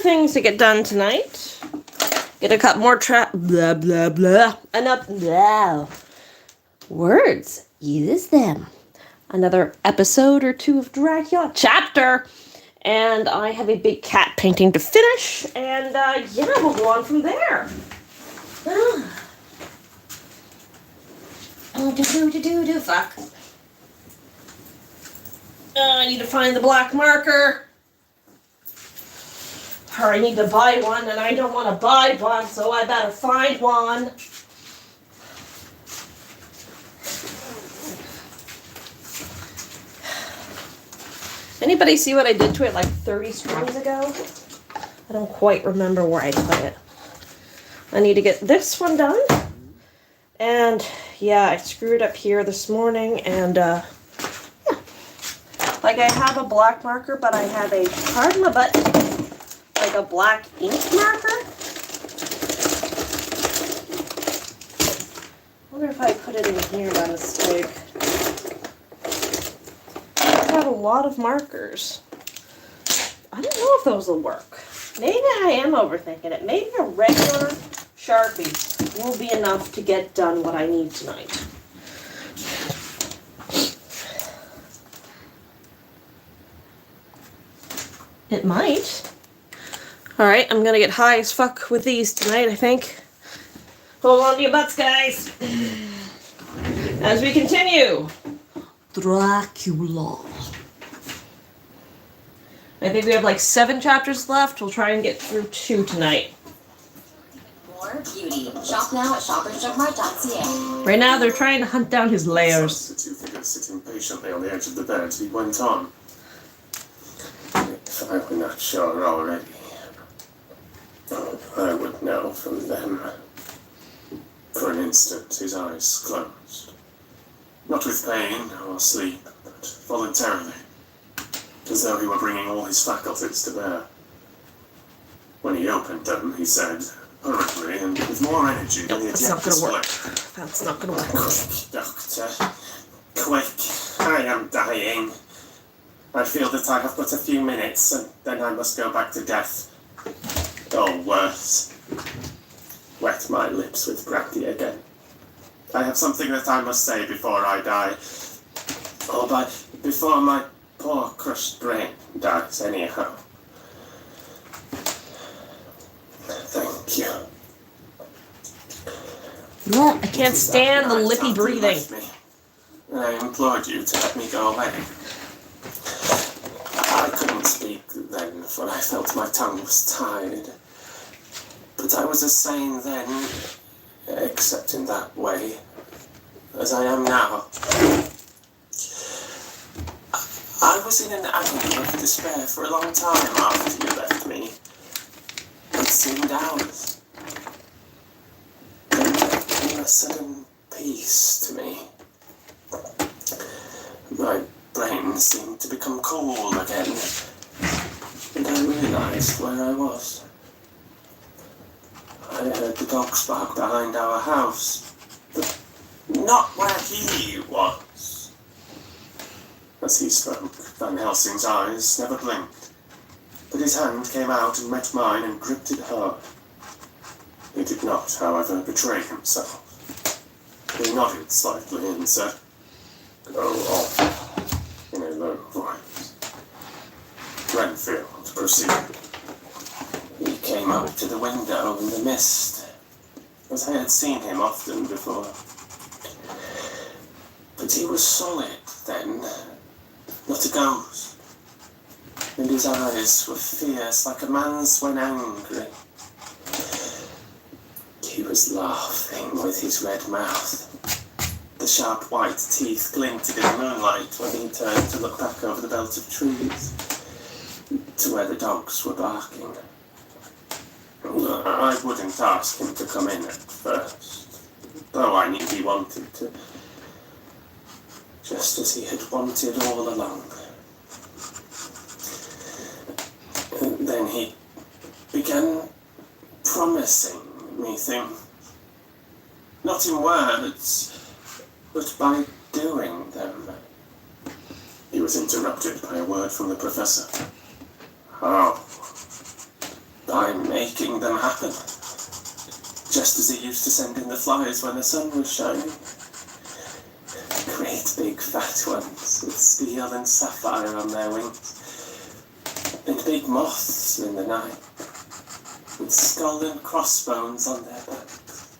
things to get done tonight. Get a couple more blah, blah, blah. Enough, blah. Words. Use them. Another episode or two of Dracula. Chapter. And I have a big cat painting to finish. And, we'll go on from there. Fuck. I need to find the black marker. Or I need to buy one, and I don't want to buy one, so I better find one. Anybody see what I did to it like 30 screens ago? I don't quite remember where I put it. I need to get this one done. And yeah, I screwed up here this morning, and like I have a black marker, but I have a, pardon my butt, like a black ink marker. I wonder if I put it in here by mistake. I have a lot of markers. I don't know if those will work. Maybe I am overthinking it. Maybe a regular Sharpie will be enough to get done what I need tonight. It might. Alright, I'm gonna get high as fuck with these tonight, I think. Hold on to your butts, guys. As we continue. Dracula. I think we have like 7 chapters left. We'll try and get through 2 tonight. More beauty. Shop now at shoppersdrugmart.ca. Right now, they're trying to hunt down his layers. The two figures sitting patiently on the edge of the bed, he went on. If I were not sure already, I would know from them. For an instant, his eyes closed. Not with pain or sleep, but voluntarily. As though he were bringing all his faculties to bear. When he opened them, he said, hurriedly and with more energy than he had yet displayed. That's not gonna work. Quick, Doctor. Quick. I am dying. I feel that I have but a few minutes, and then I must go back to death. Or worse. Wet my lips with brandy again. I have something that I must say before I die. Or before my poor crushed brain dies anyhow. Thank you. No, I can't stand the lippy breathing. I implored you to let me go away. I couldn't speak then, for I felt my tongue was tied. But I was as sane then, except in that way, as I am now. I was in an agony of despair for a long time after you left me. It seemed hours. Then there came a sudden peace to me. My brain seemed to become cool again, and I realized where I was. I heard the dogs bark behind our house, but not where he was. As he spoke, Van Helsing's eyes never blinked, but his hand came out and met mine and gripped it hard. He did not, however, betray himself. He nodded slightly and said, "Go on," in a low voice. Renfield proceeded. He came up to the window in the mist, as I had seen him often before. But he was solid then, not a ghost, and his eyes were fierce like a man's when angry. He was laughing with his red mouth. The sharp white teeth glinted in the moonlight when he turned to look back over the belt of trees, to where the dogs were barking. I wouldn't ask him to come in at first, though I knew he wanted to. Just as he had wanted all along. And then he began promising me things. Not in words, but by doing them. He was interrupted by a word from the professor. "Oh, by making them happen. Just as he used to send in the flies when the sun was shining. Great big fat ones with steel and sapphire on their wings. And big moths in the night with skull and crossbones on their backs.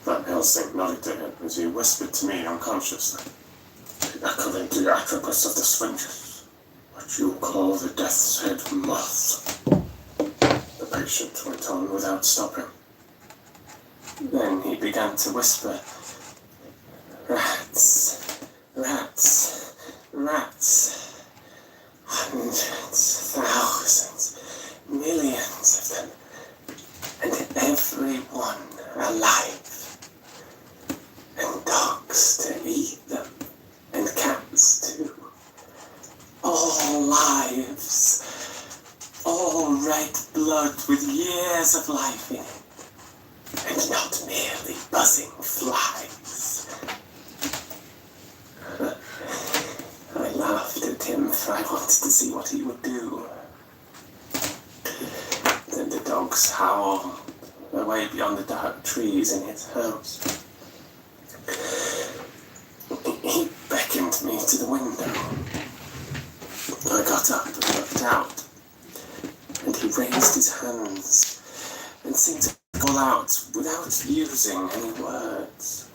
Van Helsing nodded to him as he whispered to me unconsciously. Echoing the atropus of the Sphinxes, what you call the death's head moth. The patient went on without stopping. Then he began to whisper, rats, rats, rats. Hundreds, thousands, millions of them. And every one alive. And dogs to eat them. And cats too. All lives. All red blood with years of life in it. And not merely buzzing flies. I laughed at him, for I wanted to see what he would do. Then the dogs howl away beyond the dark trees in his house. He beckoned me to the window. I got up and looked out, and he raised his hands and seemed to call out without using any words.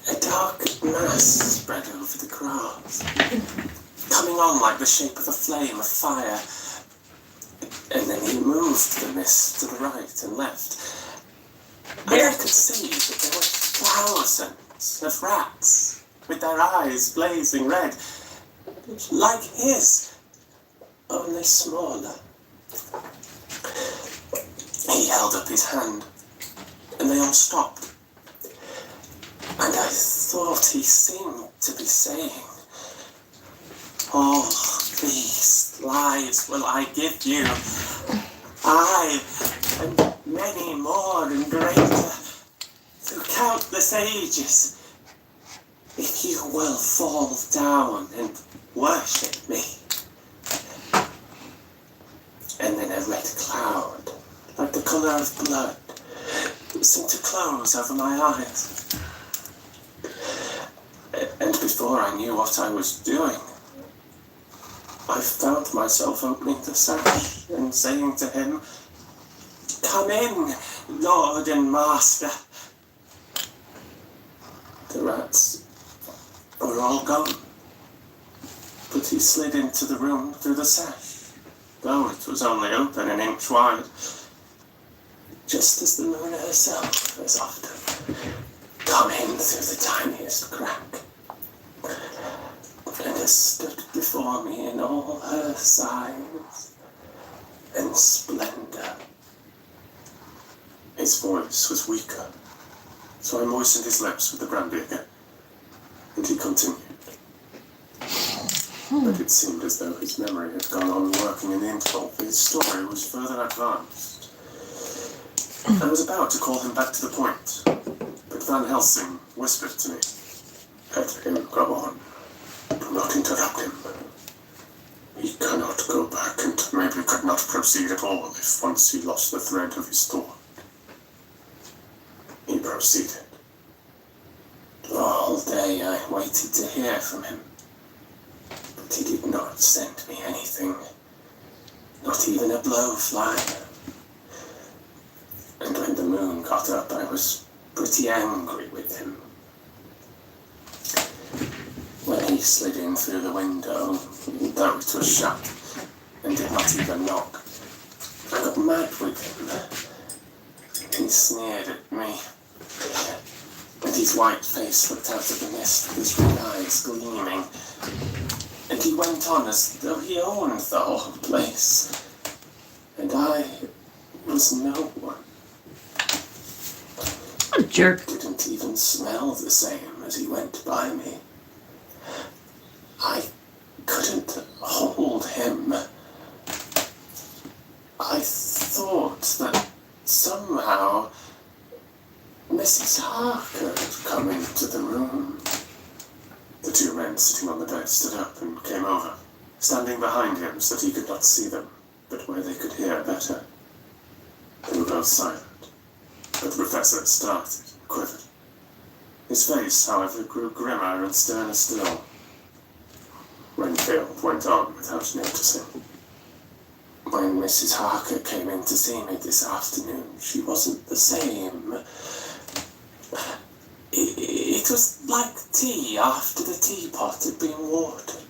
A dark mass spread over the grass, coming on like the shape of a flame of fire, and then he moved the mist to the right and left, and I could see that there were thousands of rats with their eyes blazing red, like his, only smaller. He held up his hand, and they all stopped. And I thought he seemed to be saying, all these lives will I give you, I, and many more and greater, through countless ages, if you will fall down and worship me. And then a red cloud, like the colour of blood, seemed to close over my eyes. And before I knew what I was doing, I found myself opening the sash and saying to him, come in, Lord and Master. The rats were all gone, but he slid into the room through the sash, though it was only open an inch wide, just as the moon herself has often come in through the tiniest crack, and has stood before me in all her size and splendour. His voice was weaker, so I moistened his lips with the brandy again, and he continued. But it seemed as though his memory had gone on working in the interval, for his story was further advanced. I was about to call him back to the point, but Van Helsing whispered to me, let him go on. Do not interrupt him. He cannot go back and maybe could not proceed at all if once he lost the thread of his thought. He proceeded. All day I waited to hear from him, but he did not send me anything, not even a blowfly. And when the moon got up, I was pretty angry with him. When he slid in through the window, though it was shut, and did not even knock, I got mad with him. He sneered at me, and his white face looked out of the mist with his red eyes gleaming, and he went on as though he owned the whole place, and I was no one. What a jerk. Didn't even smell the same as he went by me. I couldn't hold him. I thought that somehow Mrs. Harker had come into the room. The two men sitting on the bed stood up and came over, standing behind him so that he could not see them. but where they could hear better. They were both silent, but the professor started and quivered. His face, however, grew grimmer and sterner still. Renfield went on without noticing. When Mrs. Harker came in to see me this afternoon, she wasn't the same. It was like tea after the teapot had been watered.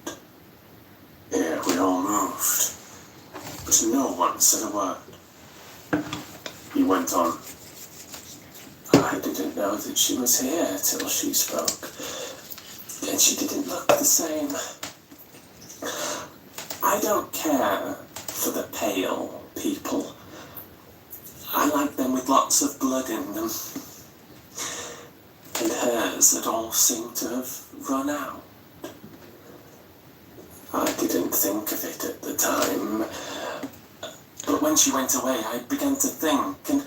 Here we all moved, but no one said a word. He went on. I didn't know that she was here till she spoke, and she didn't look the same. I don't care for the pale people. I like them with lots of blood in them. And hers had all seemed to have run out. I didn't think of it at the time, but when she went away I began to think, and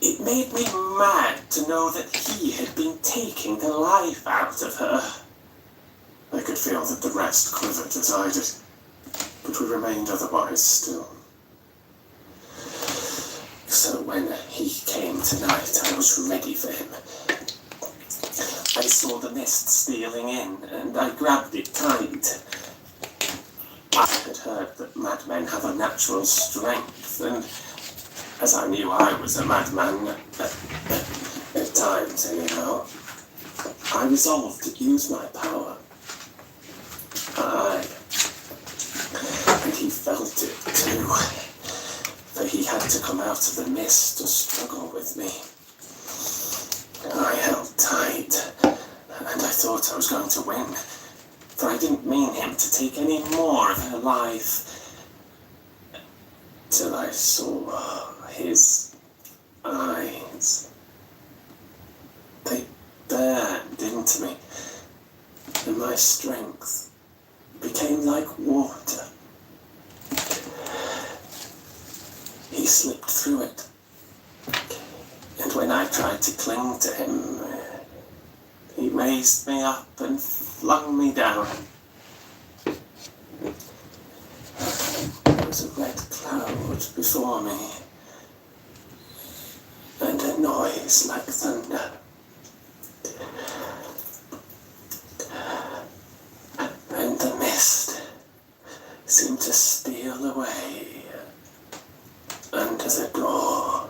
it made me mad to know that he had been taking the life out of her. I could feel that the rest quivered as I did, but we remained otherwise still. So when he came tonight, I was ready for him. I saw the mist stealing in, and I grabbed it tight. I had heard that madmen have a natural strength, and as I knew I was a madman, at times anyhow, I resolved to use my power. And he felt it too, for he had to come out of the mist to struggle with me. I held tight, and I thought I was going to win, for I didn't mean him to take any more of her life, till I saw his eyes. They burned into me, and my strength became like water. He slipped through it, and when I tried to cling to him, he raised me up and flung me down. There was a red cloud before me, and a noise like thunder. And the mist seemed to steal away under the door.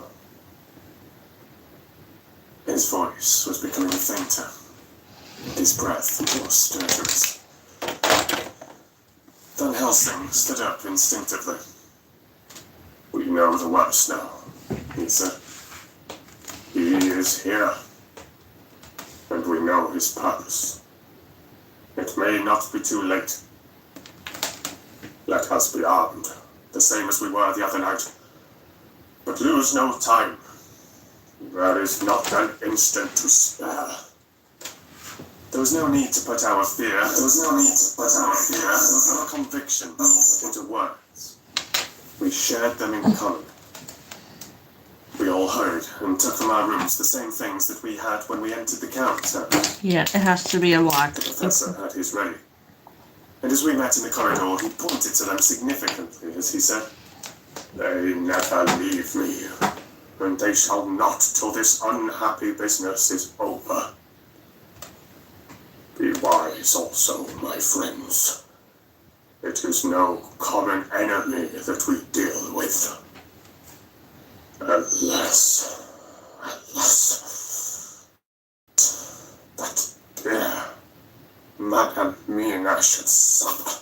His voice was becoming fainter, and his breath more stertorous. Van Helsing stood up instinctively. We know the worst now, he said. He is here, and we know his purpose. It may not be too late. Let us be armed, the same as we were the other night. But lose no time. There is not an instant to spare. There was no need to put our fear, there was no conviction into words. We shared them in common. We all heard and took from our rooms the same things that we had when we entered the council. Yeah, it has to be a lot. The professor had his ready. And as we met in the corridor, he pointed to them significantly as he said, They never leave me, and they shall not till this unhappy business is over. Be wise also, my friends. It is no common enemy that we deal with. Unless that dear Madame Mina should suffer.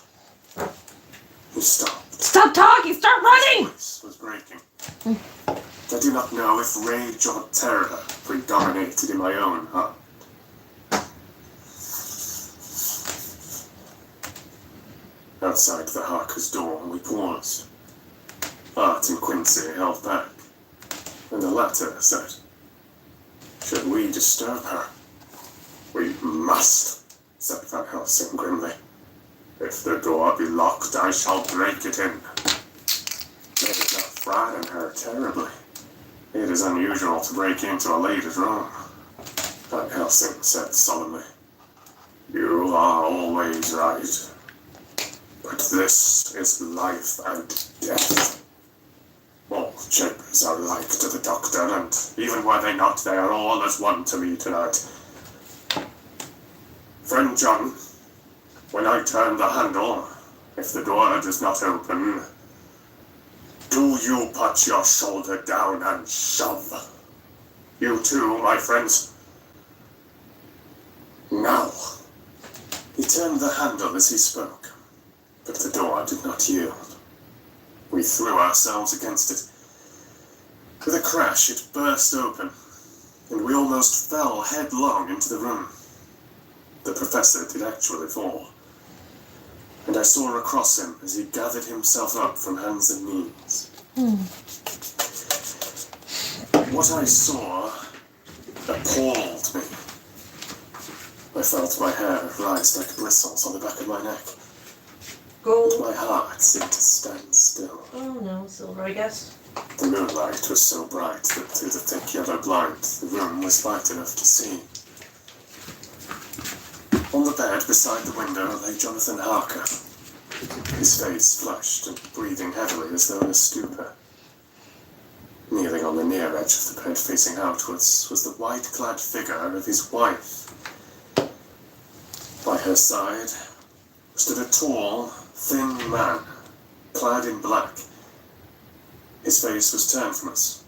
He stopped. Stop talking! Start running! His voice was breaking. I do not know if rage or terror predominated in my own heart. Outside the Harker's door, we paused. Art and Quincy held back, and the latter said, Should we disturb her? We must, said Van Helsing grimly. If the door be locked, I shall break it in. May it not frighten her terribly. It is unusual to break into a lady's room, Van Helsing said solemnly. You are always right. But this is life and death. All chambers are alike to the doctor, and even were they not, they are all as one to me tonight. Friend John, when I turn the handle, if the door does not open, do you put your shoulder down and shove. You too, my friends. Now. He turned the handle as he spoke, but the door did not yield. We threw ourselves against it. With a crash, it burst open, and we almost fell headlong into the room. The professor did actually fall, and I saw across him as he gathered himself up from hands and knees. What I saw appalled me. I felt my hair rise like bristles on the back of my neck. Gold. My heart seemed to stand still. Oh no, silver, I guess. The moonlight was so bright that through the thick yellow blind, the room was light enough to see. On the bed beside the window lay Jonathan Harker, his face flushed and breathing heavily as though in a stupor. Kneeling on the near edge of the bed facing outwards was the white-clad figure of his wife. By her side stood a tall, thin man, clad in black. His face was turned from us,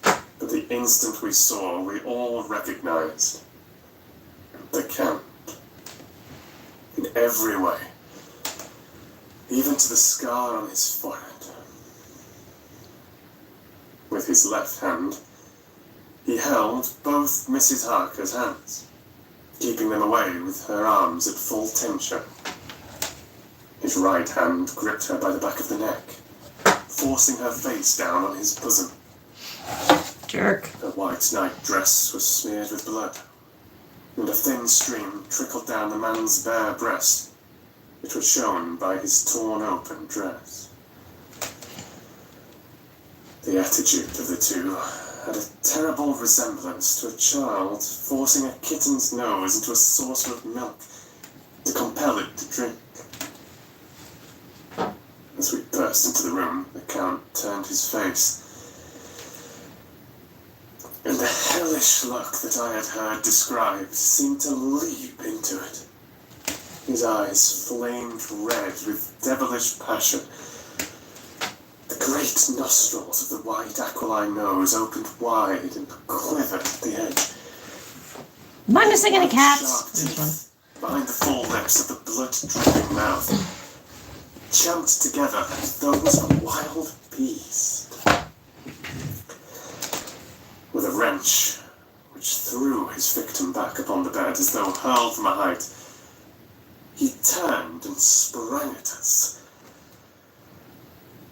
but the instant we saw, we all recognized the Count. In every way, even to the scar on his forehead. With his left hand, he held both Mrs. Harker's hands, keeping them away with her arms at full tension. His right hand gripped her by the back of the neck, forcing her face down on his bosom. Jerk. Her white night dress was smeared with blood, and a thin stream trickled down the man's bare breast, which was shown by his torn open dress. The attitude of the two had a terrible resemblance to a child forcing a kitten's nose into a saucer of milk to compel it to drink. As we burst into the room, the Count turned his face, and the hellish look that I had heard described seemed to leap into it. His eyes flamed red with devilish passion. The great nostrils of the white aquiline nose opened wide and quivered at the edge. Mine is singing a cat. Sharp This one. teeth behind the full lips of the blood-dripping mouth, champed together as those of a wild beast. With a wrench which threw his victim back upon the bed as though hurled from a height, he turned and sprang at us.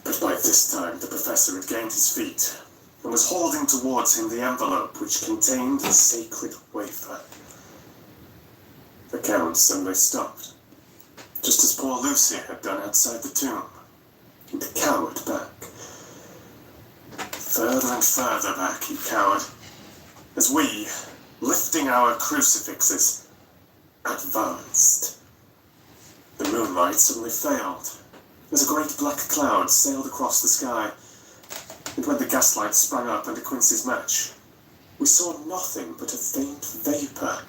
But by this time the professor had gained his feet and was holding towards him the envelope which contained the sacred wafer. The Count suddenly stopped, just as poor Lucy had done outside the tomb, and cowered back. Further and further back he cowered, as we, lifting our crucifixes, advanced. The moonlight suddenly failed, as a great black cloud sailed across the sky, and when the gaslight sprang up under Quincy's match, we saw nothing but a faint vapour.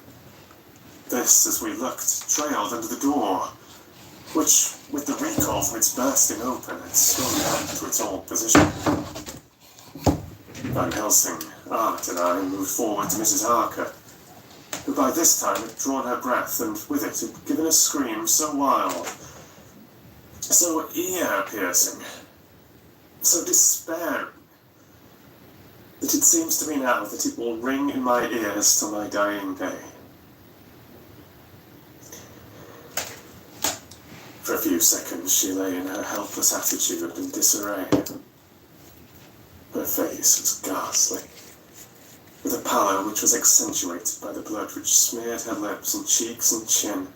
This, as we looked, trailed under the door, which, with the recoil from its bursting open, had swung back to its old position. Van Helsing, Art, and I moved forward to Mrs. Harker, who by this time had drawn her breath and with it had given a scream so wild, so ear-piercing, so despairing, that it seems to me now that it will ring in my ears till my dying day. For a few seconds she lay in her helpless attitude in disarray. Her face was ghastly, with a pallor which was accentuated by the blood which smeared her lips and cheeks and chin.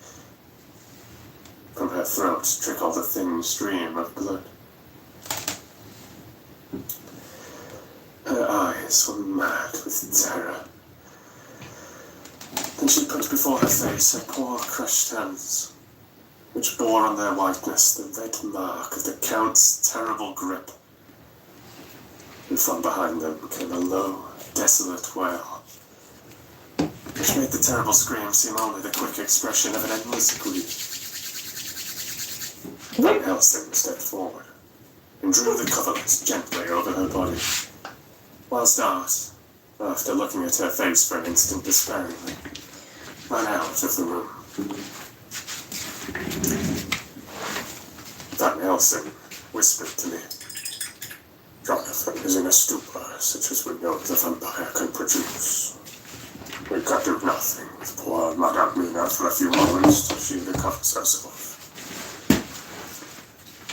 From her throat trickled a thin stream of blood. Her eyes were mad with terror. Then she put before her face her poor crushed hands, which bore on their whiteness the red mark of the Count's terrible grip. And from behind them came a low, desolate wail, which made the terrible scream seem only the quick expression of an endless grief. Van Helsing stepped forward and drew the coverlet gently over her body, whilst Art, after looking at her face for an instant despairingly, ran out of the room. Van Helsing whispered to me, "Jonathan is in a stupor such as we know the vampire can produce. We can do nothing with poor Madame Mina for a few moments till she recovers herself.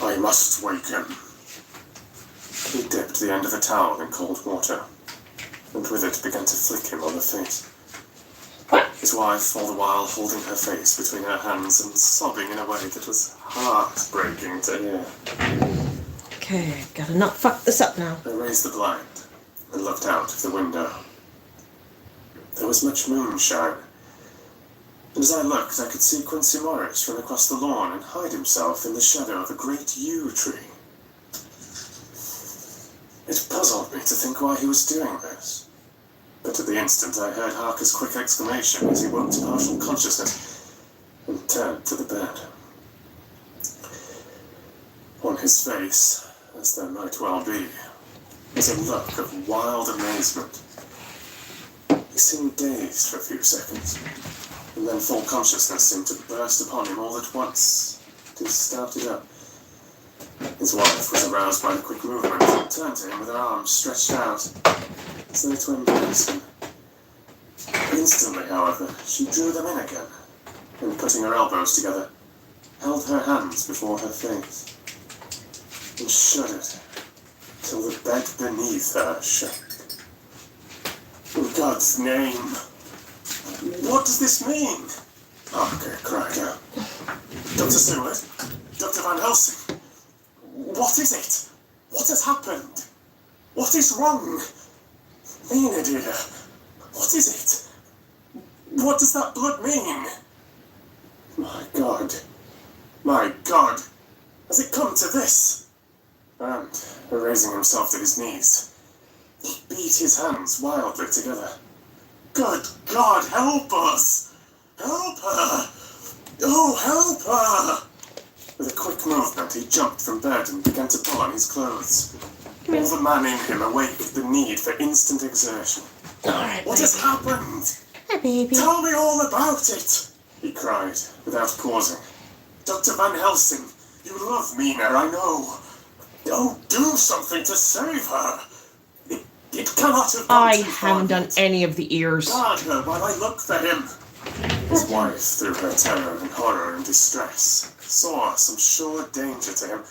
I must wake him." He dipped the end of the towel in cold water, and with it began to flick him on the face. His wife all the while holding her face between her hands and sobbing in a way that was heartbreaking to hear. Okay, gotta not fuck this up now. I raised the blind and looked out of the window. There was much moonshine, and as I looked, I could see Quincy Morris run across the lawn and hide himself in the shadow of a great yew tree. It puzzled me to think why he was doing this, but at the instant I heard Harker's quick exclamation as he woke to partial consciousness and turned to the bed. On his face, as there might well be, was a look of wild amazement. He seemed dazed for a few seconds, and then full consciousness seemed to burst upon him all at once. He started up. His wife was aroused by the quick movement and turned to him with her arms stretched out, as though to embrace him. Instantly, however, she drew them in again, and putting her elbows together, held her hands before her face, and shuddered till the bed beneath her shook. "In God's name, what does this mean?" Harker cried out. "Dr. Seward, Dr. Van Helsing, what is it? What has happened? What is wrong? Mina, dear, what is it? What does that blood mean? My God, has it come to this?" And, raising himself to his knees, he beat his hands wildly together. "Good God, help us! Help her! Oh, help her!" With a quick movement, he jumped from bed and began to pull on his clothes. All the man in him awake the need for instant exertion. Alright, "What has happened? Hi, baby. Tell me all about it!" he cried, without pausing. "Dr. Van Helsing, you love Mina, I know. Oh, do something to save her. It cannot have gone I too far haven't done yet. any of the ears. Guard her while I look for him." His wife, through her terror and horror and distress, saw some sure danger to him.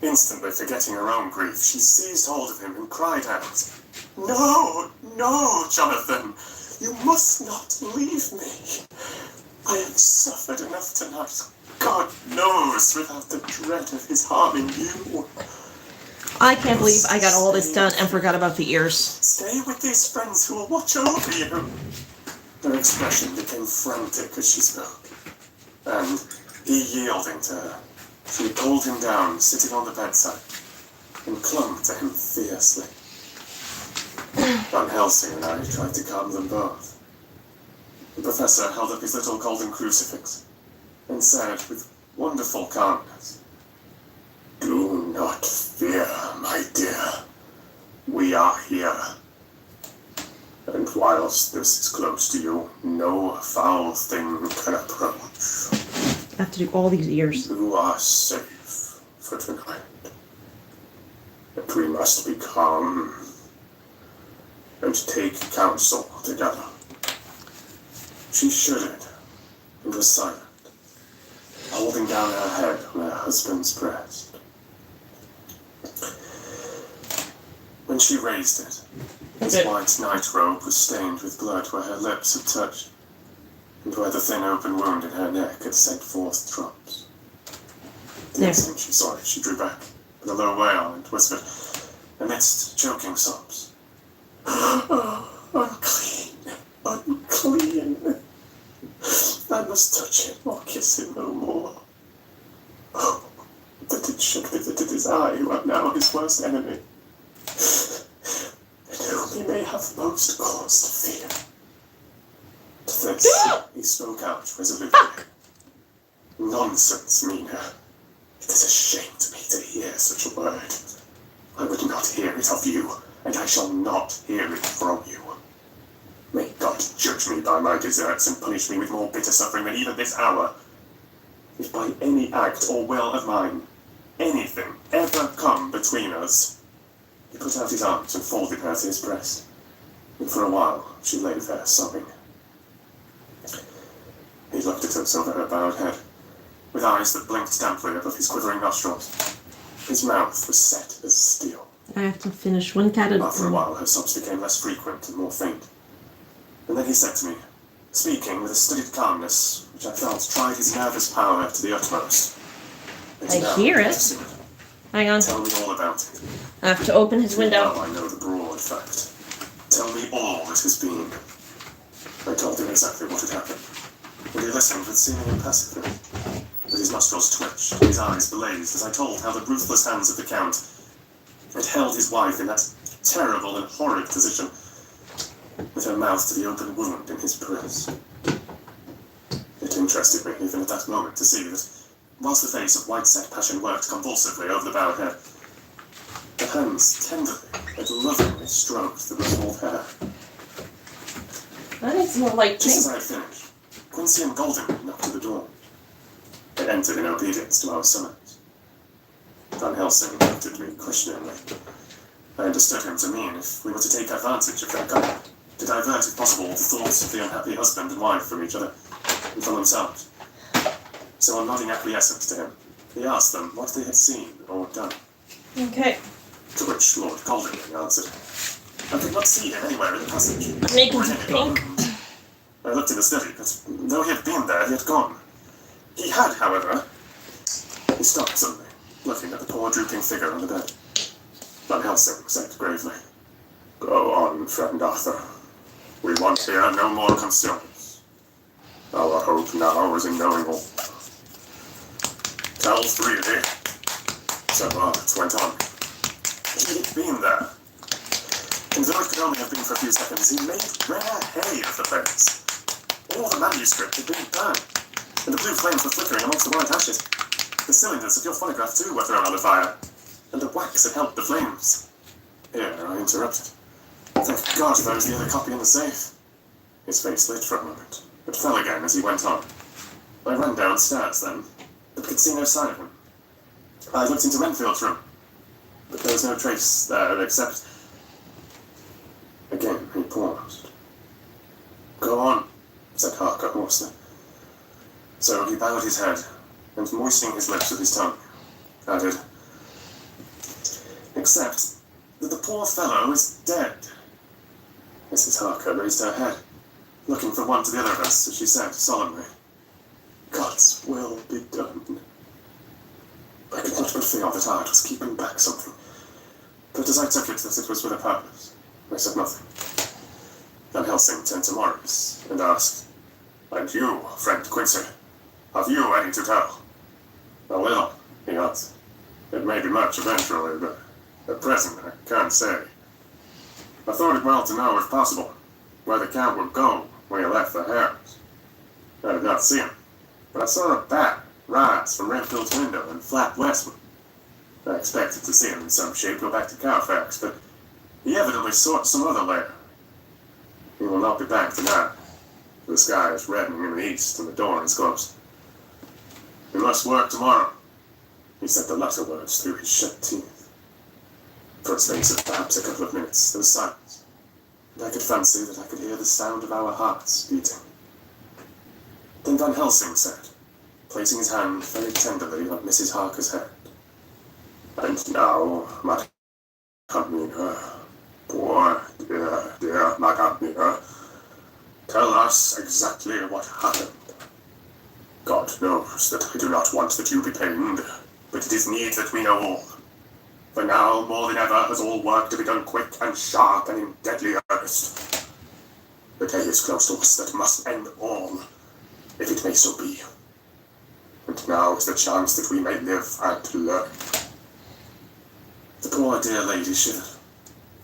Instantly forgetting her own grief, she seized hold of him and cried out, "No, no, Jonathan, you must not leave me. I have suffered enough tonight, God knows, without the dread of his harming you. I can't believe I got all this done and forgot about the ears. Stay with these friends who will watch over you." Her expression became frantic as she spoke, and he yielding to her, she pulled him down, sitting on the bedside, and clung to him fiercely. Van Helsing and I tried to calm them both. The professor held up his little golden crucifix and said with wonderful calmness, "Do not fear, my dear. We are here. And whilst this is close to you, no foul thing can approach. I have to do all these ears. You are safe for tonight. But we must be calm and take counsel together." She shuddered and was silent, holding down her head on her husband's breast. When she raised it, his white night robe was stained with blood where her lips had touched, and where the thin open wound in her neck had sent forth drops. The instant she saw it, she drew back with a low wail and whispered, amidst choking sobs, "Oh, unclean, unclean." I must touch him or kiss him no more. Oh, that it should be that it is I who am now his worst enemy, and whom he may have most cause to fear. To this he spoke out resolutely. Nonsense, Mina. It is a shame to me to hear such a word. I would not hear it of you, and I shall not hear it from you. May God judge me by my deserts and punish me with more bitter suffering than even this hour. If by any act or will of mine, anything ever come between us. He put out his arms and folded her to his breast, and for a while she lay there sobbing. He looked at us over her bowed head, with eyes that blinked damply above his quivering nostrils. His mouth was set as steel. I have to finish one cat at a After a time. while, her sobs became less frequent and more faint. And then he said to me, speaking with a studied calmness, which I felt tried his nervous power to the utmost. "It's I now, hear it. Mrs. Seward. Hang on. Tell me all about it. I have to open his Now window. I know the broad fact. Tell me all that has been." I told him exactly what had happened, and he listened with seeming impassively. But his nostrils twitched, and his eyes blazed as I told how the ruthless hands of the Count had held his wife in that terrible and horrid position, with her mouth to the open wound in his breast. It interested me, even at that moment, to see that, whilst the face of white-set passion worked convulsively over the bowed head, the hands tenderly and lovingly stroked the ruffled hair. That is more like Just as pink. I had finished, Quincy and Golding knocked at the door. They entered in obedience to our summons. Van Helsing looked at me questioningly. I understood him to mean if we were to take advantage of their coming, to divert, if possible, the thoughts of the unhappy husband and wife from each other, and from themselves. So on nodding acquiescence to him, he asked them what they had seen or done, Okay. to which Lord Golding answered, "I could not see him anywhere in the passage. Making or in it any pink. rooms. I looked in the study, but though he had been there, he had gone. He had, however..." He stopped suddenly, looking at the poor drooping figure on the bed. Van Helsing said gravely, "Go on, friend Arthur. We want here no more concealments. Our hope now is in knowing all. Tell freely." So Roberts went on. He had been there. And though it could only have been for a few seconds, he made rare hay of the place. All the manuscript had been burned, and the blue flames were flickering amongst the white ashes. The cylinders of your phonograph, too, were thrown on the fire, and the wax had helped the flames. Here, I interrupted. Thank God there was the other copy in the safe. His face lit for a moment, but fell again as he went on. I ran downstairs then, but could see no sign of him. I looked into Renfield's room, but there was no trace there except... Again he paused. "Go on," said Harker hoarsely. So he bowed his head, and moistening his lips with his tongue, added, "Except that the poor fellow is dead." Mrs. Harker raised her head, looking from one to the other of us as she said solemnly, "God's will be done." I could not but feel that art was keeping back something, but as I took it that it was with a purpose, I said nothing. Van Helsing turned to Morris and asked, "And you, friend Quincy, have you any to tell?" "A little," he answered. "It may be much eventually, but at present I can't say. I thought it well to know, if possible, where the Count would go when he left the house. I did not see him, but I saw a bat rise from Renfield's window and flap westward. I expected to see him in some shape go back to Carfax, but he evidently sought some other lair. He will not be back tonight. The sky is reddening in the east and the dawn is close. We must work tomorrow." He said the latter words through his shut teeth. For a space of perhaps a couple of minutes there was silence, and I could fancy that I could hear the sound of our hearts beating. Then Van Helsing said, placing his hand very tenderly on Mrs. Harker's head, "And now, Madame Mina, poor dear Madame Mina, tell us exactly what happened. God knows that I do not want that you be pained, but it is need that we know all. For now, more than ever, has all work to be done quick and sharp and in deadly earnest. The day is close to us that must end all. if it may so be. And now is the chance that we may live and learn. The poor dear lady shivered,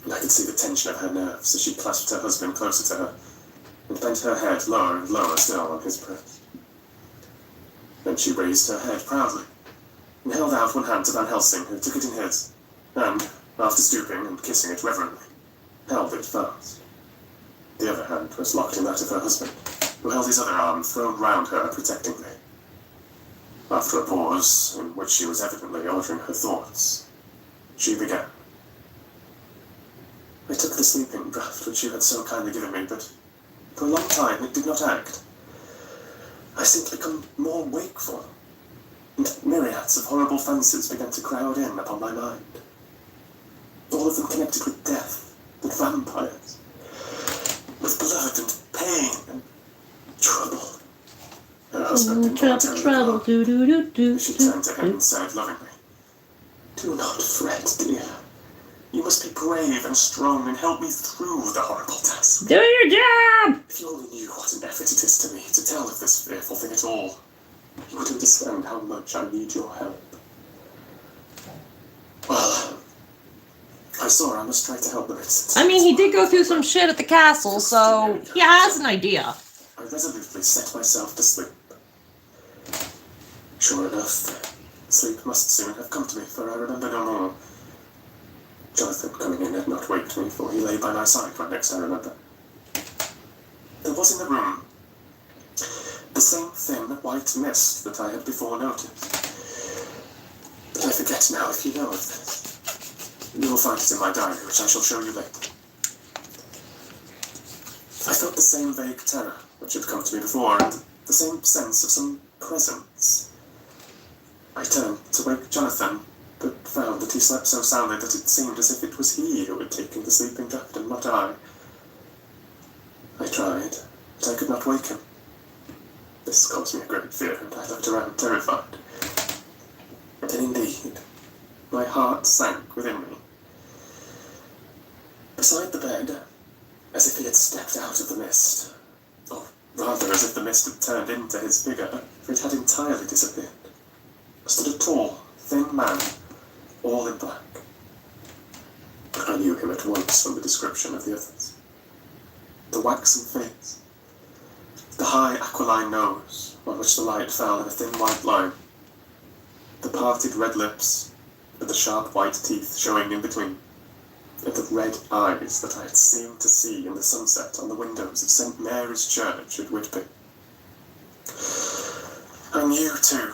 and I could see the tension of her nerves as she clasped her husband closer to her, and bent her head lower and lower still on his breast. Then she raised her head proudly, and held out one hand to Van Helsing, who took it in his, and, after stooping and kissing it reverently, held it fast. The other hand was locked in that of her husband, who held his other arm thrown round her protectingly. After a pause, in which she was evidently ordering her thoughts, she began. I took the sleeping draught which you had so kindly given me, but for a long time it did not act. I seemed to become more wakeful, and myriads of horrible fancies began to crowd in upon my mind. All of them connected with death, and vampires, with blood and pain and trouble. Her husband involuntarily laughed. She turned to him and said lovingly, "Do not fret, dear. You must be brave and strong and help me through the horrible task. Do your job! If you only knew what an effort it is to me to tell of this fearful thing at all, you would understand how much I need your help." Well, I saw I must try to help the innocent. I mean, he did go through some shit at the castle, so he has an idea. I resolutely set myself to sleep. Sure enough, sleep must soon have come to me, for I remember no more. Jonathan coming in had not waked me, for he lay by my side right next I remember. There was in the room the same thin white mist that I had before noted. But I forget now if you know of this. You will find it in my diary, which I shall show you later. I felt the same vague terror which had come to me before, and the same sense of some presence. I turned to wake Jonathan, but found that he slept so soundly that it seemed as if it was he who had taken the sleeping draught and not I. I tried, but I could not wake him. This caused me a great fear, and I looked around terrified. And indeed, my heart sank within me. Beside the bed, as if he had stepped out of the mist, or rather as if the mist had turned into his figure, for it had entirely disappeared, stood a tall, thin man, all in black. I knew him at once from the description of the others. The waxen face, the high aquiline nose, on which the light fell in a thin white line, the parted red lips, with the sharp white teeth showing in between, and the red eyes that I had seemed to see in the sunset on the windows of St. Mary's Church at Whitby. I knew, too,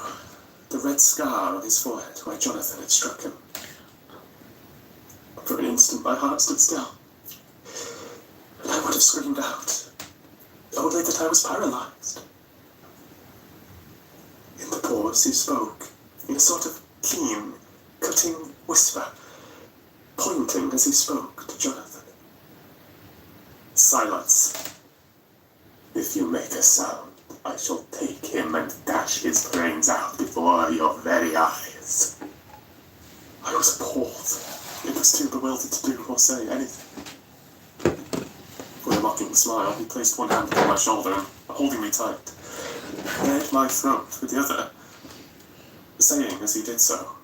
the red scar on his forehead where Jonathan had struck him. For an instant my heart stood still, and I would have screamed out, only that I was paralysed. In the pause he spoke, in a sort of keen, cutting whisper, pointing as he spoke to Jonathan. "Silence. If you make a sound, I shall take him and dash his brains out before your very eyes." I was appalled. It was too bewildered to do or say anything. With a mocking smile, he placed one hand upon my shoulder and, holding me tight, bared my throat with the other, saying as he did so,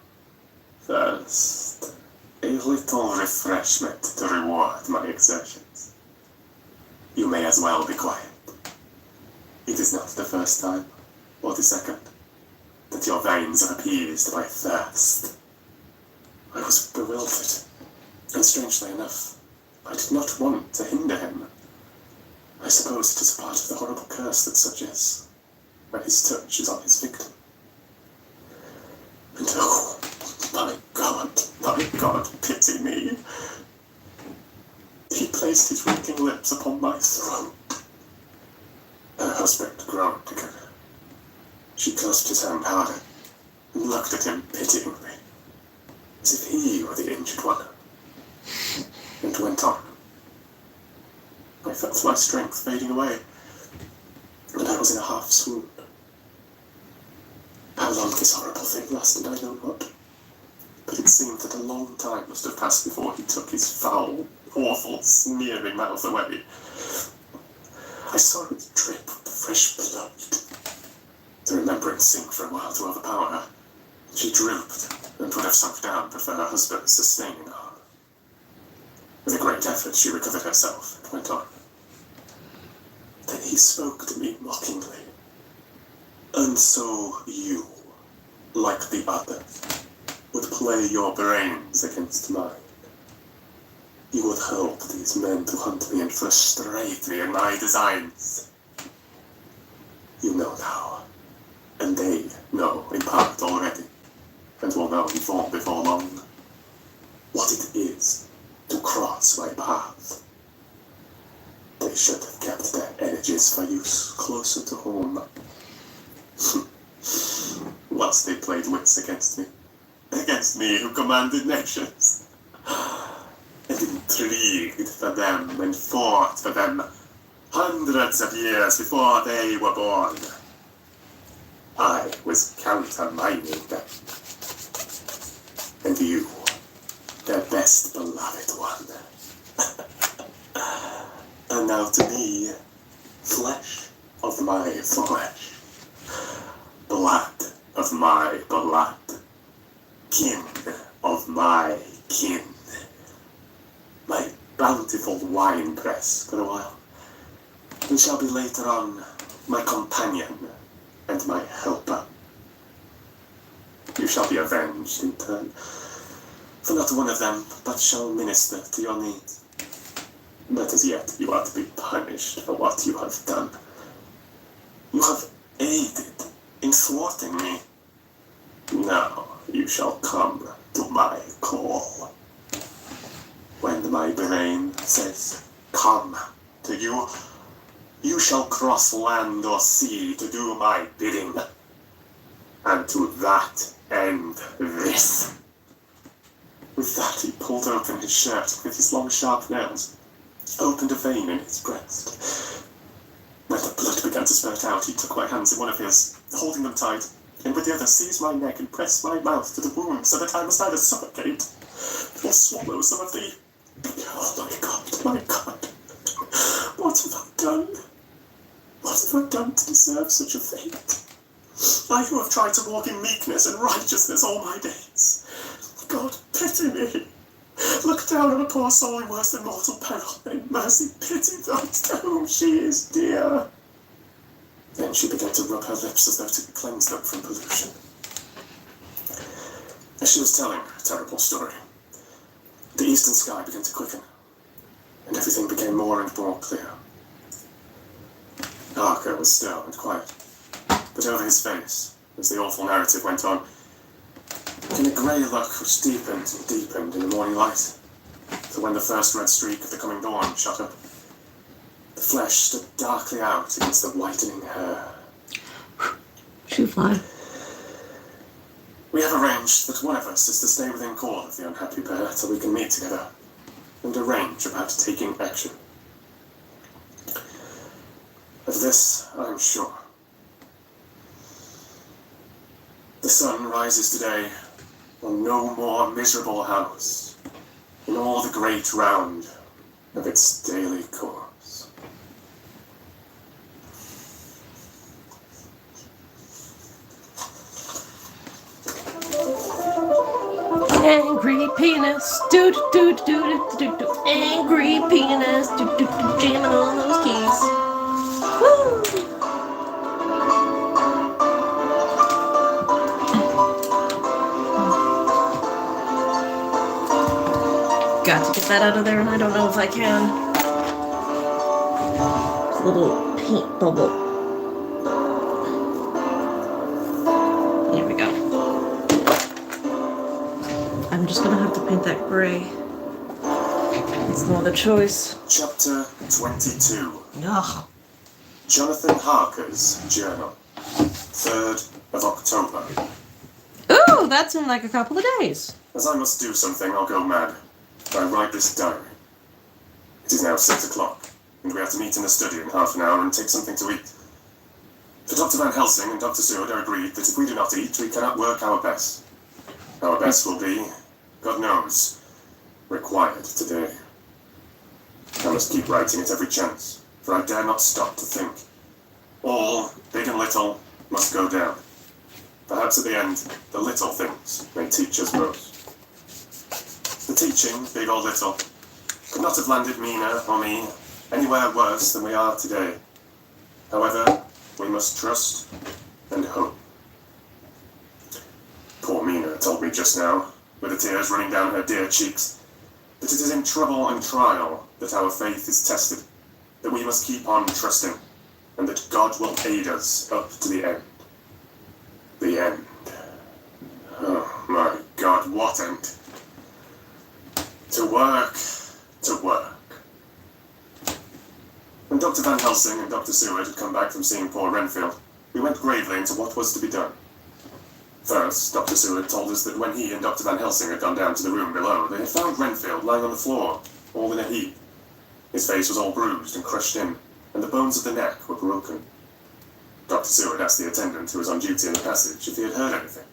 "First, a little refreshment to reward my exertions. You may as well be quiet. It is not the first time, or the second, that your veins have appeased my thirst." I was bewildered, and strangely enough, I did not want to hinder him. I suppose it is a part of the horrible curse that such is, where his touch is on his victim. And oh, my God, pity me. He placed his winking lips upon my throat. Her husband groaned together. She clasped his hand harder, and looked at him pityingly, as if he were the injured one, and went on. I felt my strength fading away, and I was in a half swoon. How long this horrible thing lasted, I know not, but it seemed that a long time must have passed before he took his foul, awful, sneering mouth away. I saw it drip with fresh blood, The remembrance seemed for a while to overpower her. She drooped and put herself down but for her husband's sustaining arm. With a great effort, she recovered herself and went on. Then he spoke to me mockingly. And so you, like the others, would play your brains against mine. You would help these men to hunt me and frustrate me in my designs. You know now, and they know in part already, and will know before long, what it is to cross my path. They should have kept their energies for use closer to home. Once they played wits against me who commanded nations, and intrigued for them and fought for them hundreds of years before they were born. I was countermining them. And you, their best beloved one. And now to me, flesh of my flesh, blood of my blood, kin of my kin, my bountiful wine press for a while, and shall be later on my companion and my helper. You shall be avenged in turn, for not one of them but shall minister to your needs. But as yet you are to be punished for what you have done. You have aided in thwarting me. Now you shall come to my call. When my brain says, come to you, you shall cross land or sea to do my bidding. And to that end this. With that he pulled open his shirt with his long sharp nails, opened a vein in his breast. When the blood began to spurt out, he took my hands in one of his, holding them tight, and with the other seized my neck and pressed my mouth to the wound so that I must either suffocate or swallow some of the... Oh my God, my God. What have I done? What have I done to deserve such a fate? I who have tried to walk in meekness and righteousness all my days. God, pity me. Look down on a poor soul in worse than mortal peril, and in mercy pity those to whom she is dear. Then she began to rub her lips as though to cleanse them from pollution. As she was telling her terrible story, the eastern sky began to quicken, and everything became more and more clear. Harker was still and quiet, but over his face, as the awful narrative went on, came a grey look which deepened and deepened in the morning light, till when the first red streak of the coming dawn shot up, the flesh stood darkly out against the whitening hair. Too fly. We have arranged that one of us is to stay within call of the unhappy pair till we can meet together and arrange about taking action. Of this I am sure. The sun rises today on no more miserable house in all the great round of its daily course. Angry penis, do do do do do do. Angry penis, do do do, jamming on those keys. Woo! Got to get that out of there, and I don't know if I can. It's a little paint bubble. There we go. I'm just gonna have to paint that gray. It's no other choice. Chapter 22. Ugh. Jonathan Harker's Journal. 3rd of October. Ooh, that's in like a couple of days. As I must do something, I'll go mad. I write this diary. It is now 6 o'clock, and we have to meet in the study in half an hour and take something to eat. For Dr. Van Helsing and Dr. Seward are agreed that if we do not eat, we cannot work our best. Our best will be, God knows, required today. I must keep writing at every chance, for I dare not stop to think. All, big and little, must go down. Perhaps at the end, the little things may teach us most. The teaching, big or little, could not have landed Mina or me anywhere worse than we are today. However, we must trust and hope. Poor Mina told me just now, with the tears running down her dear cheeks, that it is in trouble and trial that our faith is tested, that we must keep on trusting, and that God will aid us up to the end. The end. Oh my God, what end? To work, to work. When Dr. Van Helsing and Dr. Seward had come back from seeing poor Renfield, we went gravely into what was to be done. First, Dr. Seward told us that when he and Dr. Van Helsing had gone down to the room below, they had found Renfield lying on the floor, all in a heap. His face was all bruised and crushed in, and the bones of the neck were broken. Dr. Seward asked the attendant who was on duty in the passage if he had heard anything.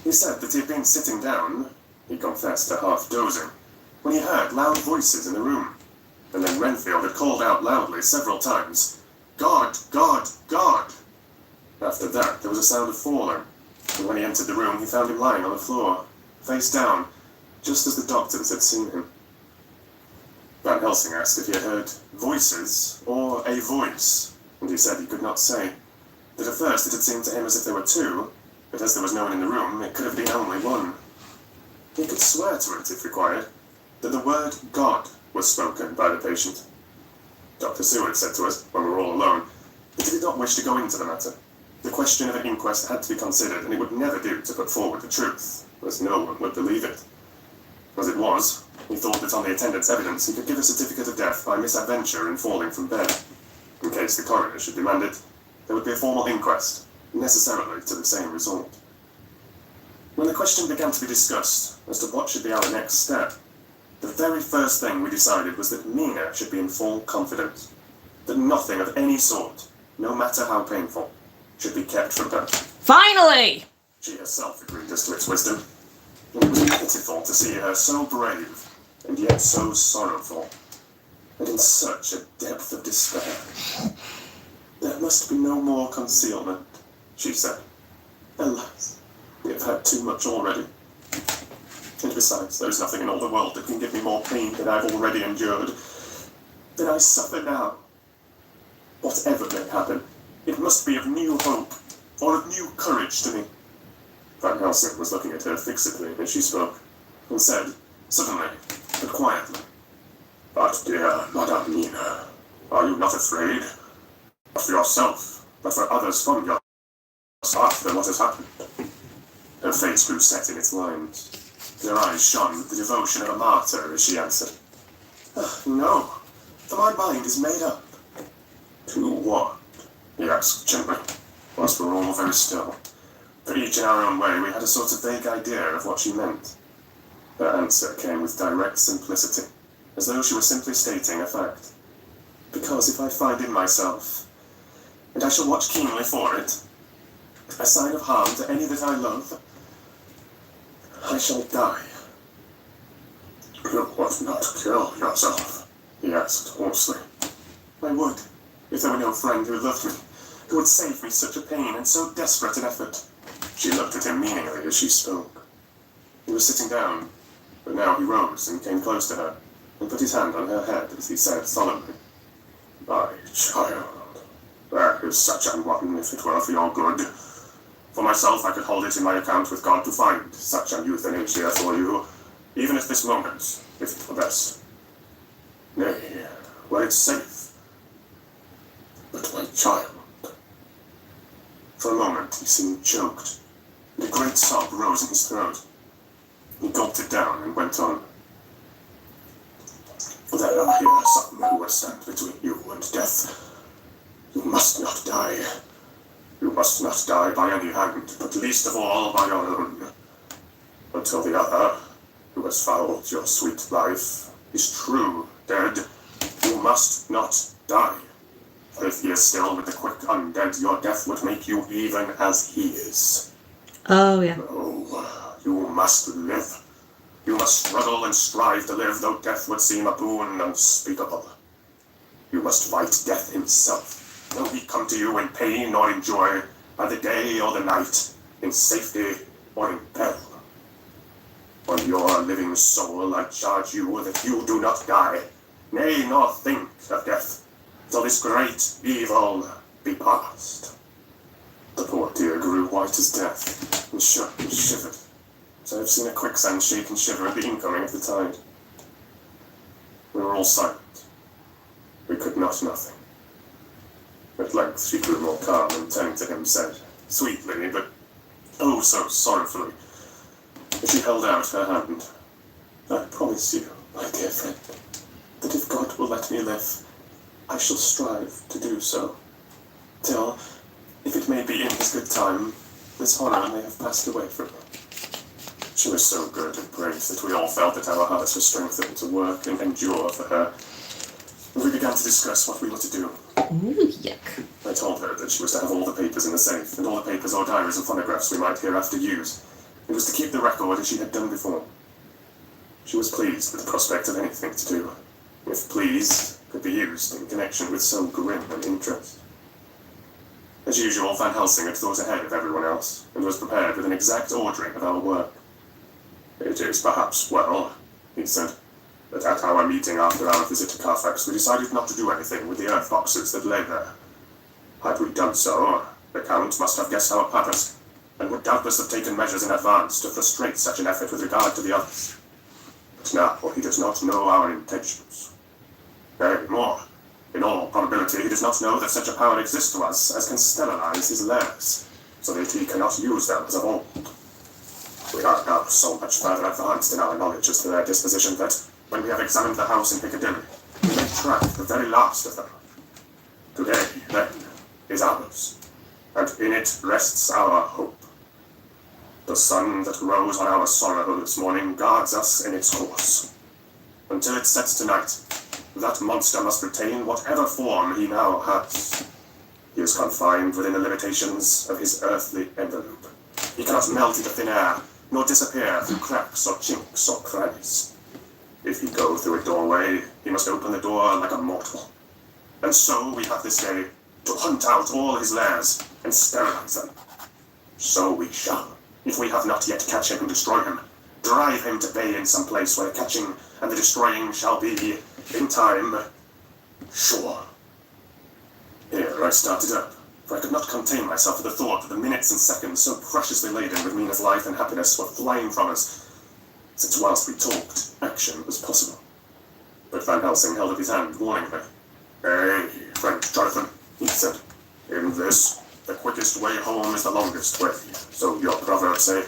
He said that he had been sitting down, he confessed to half dozing, when he heard loud voices in the room, and then Renfield had called out loudly several times, "God, God, God!" After that, there was a sound of falling, and when he entered the room, he found him lying on the floor, face down, just as the doctors had seen him. Van Helsing asked if he had heard voices, or a voice, and he said he could not say. That at first it had seemed to him as if there were two, but as there was no one in the room, it could have been only one. He could swear to it, if required, that the word God was spoken by the patient. Dr. Seward said to us, when we were all alone, that he did not wish to go into the matter. The question of an inquest had to be considered, and it would never do to put forward the truth, as no one would believe it. As it was, he thought that on the attendant's evidence he could give a certificate of death by misadventure in falling from bed. In case the coroner should demand it, there would be a formal inquest, necessarily to the same result. When the question began to be discussed as to what should be our next step, the very first thing we decided was that Mina should be in full confidence, that nothing of any sort, no matter how painful, should be kept from her. Finally! She herself agreed as to its wisdom. It was pitiful to see her so brave, and yet so sorrowful, and in such a depth of despair. There must be no more concealment, she said. Alas, we have had too much already. And besides, there is nothing in all the world that can give me more pain than I've already endured. That I suffer now. Whatever may happen, it must be of new hope, or of new courage to me. Van Helsing was looking at her fixedly as she spoke, and said, suddenly, but quietly, "But dear Madame Mina, are you not afraid? Not for yourself, but for others from yourself after what has happened?" Her face grew set in its lines. Her eyes shone with the devotion of a martyr as she answered, "No, for my mind is made up." "To what?" he asked gently, whilst we were all very still. For each in our own way, we had a sort of vague idea of what she meant. Her answer came with direct simplicity, as though she were simply stating a fact. "Because if I find in myself, and I shall watch keenly for it, a sign of harm to any that I love, I shall die." "You would not kill yourself?" he asked hoarsely. "I would, if there were no friend who loved me, who would save me such a pain and so desperate an effort." She looked at him meaningly as she spoke. He was sitting down, but now he rose and came close to her, and put his hand on her head as he said solemnly, "My child, that is such an one if it were for your good. For myself, I could hold it in my account with God to find such an euthanasia for you, even at this moment, if it were best. Nay, were it safe. But my child..." For a moment, he seemed choked, and a great sob rose in his throat. He gulped it down and went on. "There are here some who will stand between you and death. You must not die. You must not die by any hand, but least of all by your own. Until the other, who has fouled your sweet life, is true dead, you must not die. For if he is still with the quick undead, your death would make you even as he is. Oh, yeah. No, you must live. You must struggle and strive to live, though death would seem a boon unspeakable. You must fight death himself, though he come to you in pain or in joy, by the day or the night, in safety or in peril. On your living soul, I charge you that you do not die, nay, nor think of death, till this great evil be past. The poor dear grew white as death, and shook and shivered, as I have seen a quicksand shake and shiver at the incoming of the tide. We were all silent. We could not nothing. At length she grew more calm, and turning to him said, sweetly, but oh so sorrowfully, as she held out her hand, I promise you, my dear friend, that if God will let me live, I shall strive to do so, till, if it may be in his good time, this horror may have passed away from me. She was so good and brave that we all felt that our hearts were strengthened to work and endure for her, and we began to discuss what we were to do. Ooh, yuck. I told her that she was to have all the papers in the safe, and all the papers or diaries and phonographs we might hereafter use. It was to keep the record as she had done before. She was pleased with the prospect of anything to do, if pleased could be used in connection with so grim an interest. As usual, Van Helsing had thought ahead of everyone else, and was prepared with an exact ordering of our work. It is perhaps well, he said, that at our meeting after our visit to Carfax we decided not to do anything with the earth boxes that lay there. Had we done so, the Count must have guessed our purpose, and would doubtless have taken measures in advance to frustrate such an effort with regard to the others. But now he does not know our intentions. Nay, more, in all probability he does not know that such a power exists to us as can sterilize his lairs, so that he cannot use them as of old. We are now so much further advanced in our knowledge as to their disposition that, when we have examined the house in Piccadilly, we may track the very last of them. Today, then, is ours, and in it rests our hope. The sun that rose on our sorrow this morning guards us in its course. Until it sets tonight, that monster must retain whatever form he now has. He is confined within the limitations of his earthly envelope. He cannot melt into thin air, nor disappear through cracks or chinks or crannies. If he go through a doorway, he must open the door like a mortal. And so we have this day to hunt out all his lairs and sterilize them. So we shall, if we have not yet catch him and destroy him, drive him to bay in some place where the catching and the destroying shall be, in time, sure. Here I started up, for I could not contain myself at the thought that the minutes and seconds so preciously laden with Mina's life and happiness were flying from us, since whilst we talked, action was possible. But Van Helsing held up his hand warningly. Hey, friend Jonathan, he said, in this, the quickest way home is the longest way, so your proverbs say.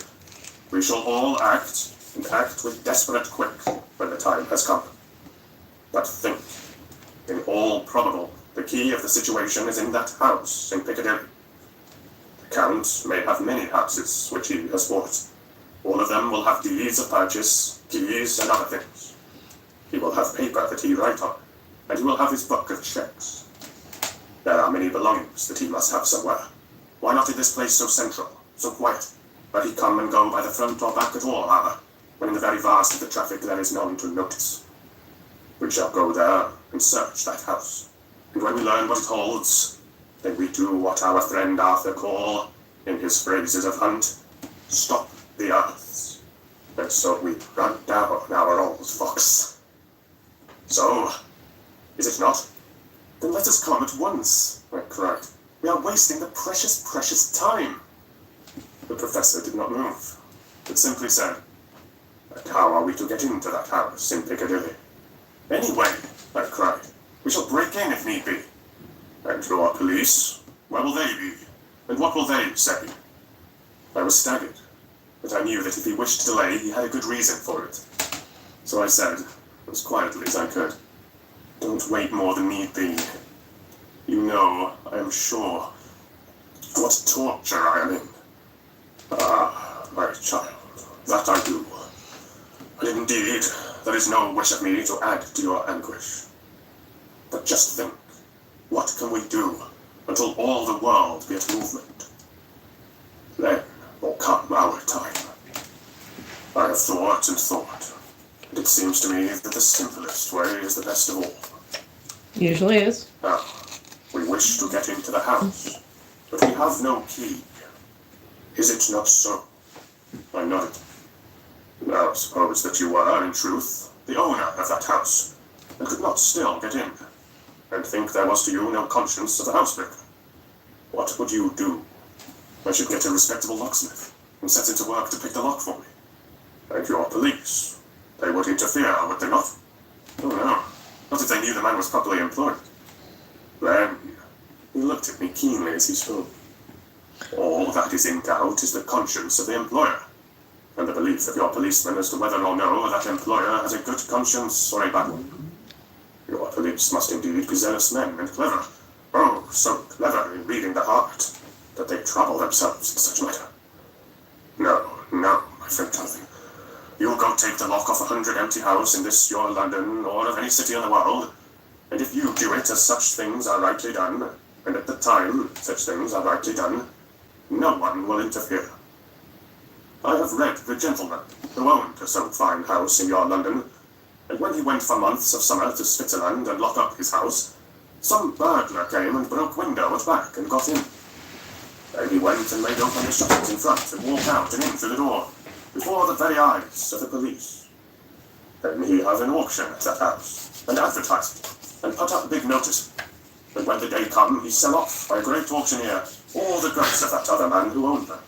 We shall all act, and act with desperate quick, when the time has come. But think, in all probable, the key of the situation is in that house in Piccadilly. The Count may have many houses which he has bought. All of them will have deeds of purchase, keys, and other things. He will have paper that he write on, and he will have his book of checks. There are many belongings that he must have somewhere. Why not in this place so central, so quiet, where he come and go by the front or back at all hour, when in the very vast of the traffic there is none to notice? We shall go there and search that house, and when we learn what it holds, then we do what our friend Arthur call, in his phrases of hunt, stop the earths, and so we run down our old fox. So, is it not? Then let us come at once, I cried. We are wasting the precious, precious time. The professor did not move, but simply said, and how are we to get into that house in Piccadilly? Anyway, I cried, we shall break in if need be. And your police, where will they be? And what will they say? I was staggered, but I knew that if he wished to delay, he had a good reason for it. So I said, as quietly as I could, don't wait more than need be. You know, I am sure, what torture I am in. Ah, my child, that I do. And indeed, there is no wish of me to add to your anguish. But just think, what can we do until all the world be at movement? Then will come our time. I have thought and thought, and it seems to me that the simplest way is the best of all. Usually is. Now, we wish to get into the house. But we have no key. Is it not so? I nodded. Now suppose that you were, in truth, the owner of that house, and could not still get in, and think there was to you no conscience of the housebreaker. What would you do? I should get a respectable locksmith, and set him to work to pick the lock for me. And your police, they would interfere, would they not? Oh no, not if they knew the man was properly employed. Then, he looked at me keenly as he spoke. All that is in doubt is the conscience of the employer, and the belief of your policeman as to whether or no that employer has a good conscience or a bad one. Your police must indeed be zealous men and clever. Oh, so clever in reading the heart, that they trouble themselves in such matter. No, my friend Jonathan. You'll go take the lock off 100 empty house in this your London, or of any city in the world, and if you do it as such things are rightly done, and at the time such things are rightly done, no one will interfere. I have read The Gentleman, who owned a so fine house in your London, and when he went for months of summer to Switzerland and locked up his house, some burglar came and broke window at back and got in. And he went and made open the shutters in front and walked out and in through the door, before the very eyes of the police. Then he had an auction at that house, and advertised it, and put up big notice. And when the day come, he sell off by a great auctioneer all the goods of that other man who owned them.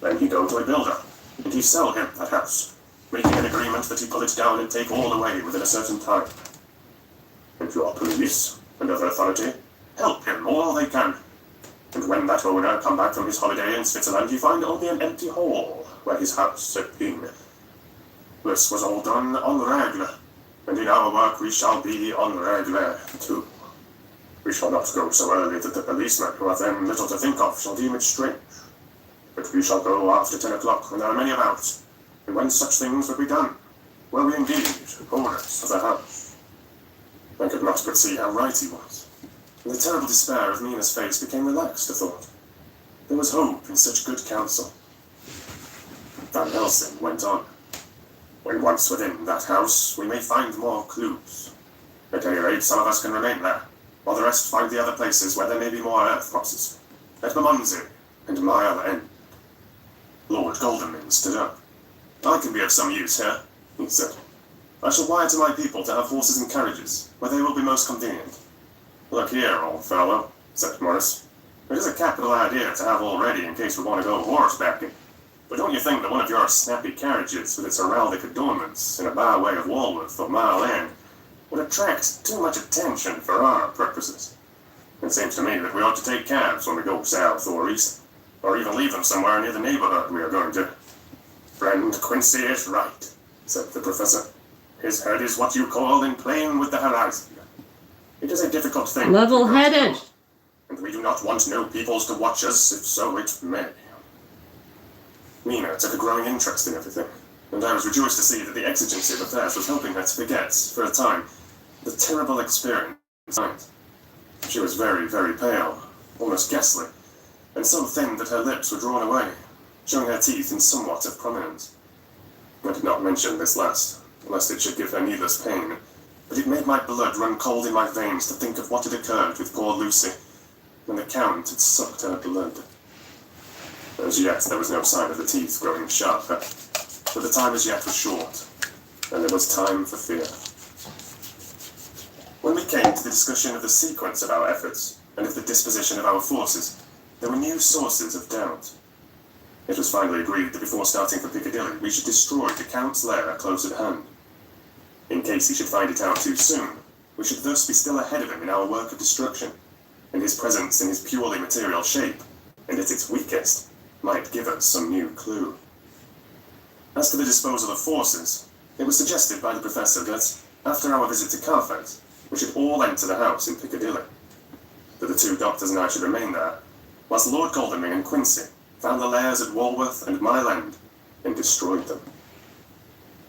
Then he go to a builder, and he sell him that house, making an agreement that he pull it down and take all away within a certain time. And your police and other authority help him all they can. And when that owner come back from his holiday in Switzerland, he find only an empty hall where his house had been. This was all done en règle, and in our work we shall be en règle too. We shall not go so early that the policemen, who have then little to think of, shall deem it strange. But we shall go after 10 o'clock, when there are many about, and when such things would be done, were we indeed owners of the house. I could not but see how right he was, and the terrible despair of Mina's face became relaxed, I thought. There was hope in such good counsel. Van Helsing went on. When once within that house, we may find more clues. At any rate, some of us can remain there, while the rest find the other places where there may be more earth crosses. At Bermondsey and Mile End. Lord Godalming stood up. I can be of some use here, he said. I shall wire to my people to have horses and carriages, where they will be most convenient. Look here, old fellow, said Morris. It is a capital idea to have all ready in case we want to go horsebacking. But don't you think that one of your snappy carriages with its heraldic adornments in a byway of Walworth or Mile End would attract too much attention for our purposes? It seems to me that we ought to take cabs when we go south or east, or even leave them somewhere near the neighborhood we are going to. Friend Quincy is right, said the professor. His head is what you call in plane with the horizon. It is a difficult thing. Level-headed. And we do not want no peoples to watch us, if so it may. Mina took a growing interest in everything, and I was rejoiced to see that the exigency of affairs was helping her to forget, for a time, the terrible experience. She was very, very pale, almost ghastly, and so thin that her lips were drawn away, showing her teeth in somewhat of prominence. I did not mention this last, lest it should give her needless pain, but it made my blood run cold in my veins to think of what had occurred with poor Lucy, when the Count had sucked her blood. As yet, there was no sign of the teeth growing sharper, but the time as yet was short, and there was time for fear. When we came to the discussion of the sequence of our efforts, and of the disposition of our forces, there were new sources of doubt. It was finally agreed that before starting for Piccadilly, we should destroy the Count's lair close at hand. In case he should find it out too soon, we should thus be still ahead of him in our work of destruction, and his presence in his purely material shape, and at its weakest, might give us some new clue. As to the disposal of forces, it was suggested by the professor that, after our visit to Carfax, we should all enter the house in Piccadilly, that the two doctors and I should remain there, whilst Lord Godalming and Quincy found the lairs at Walworth and Mile End and destroyed them.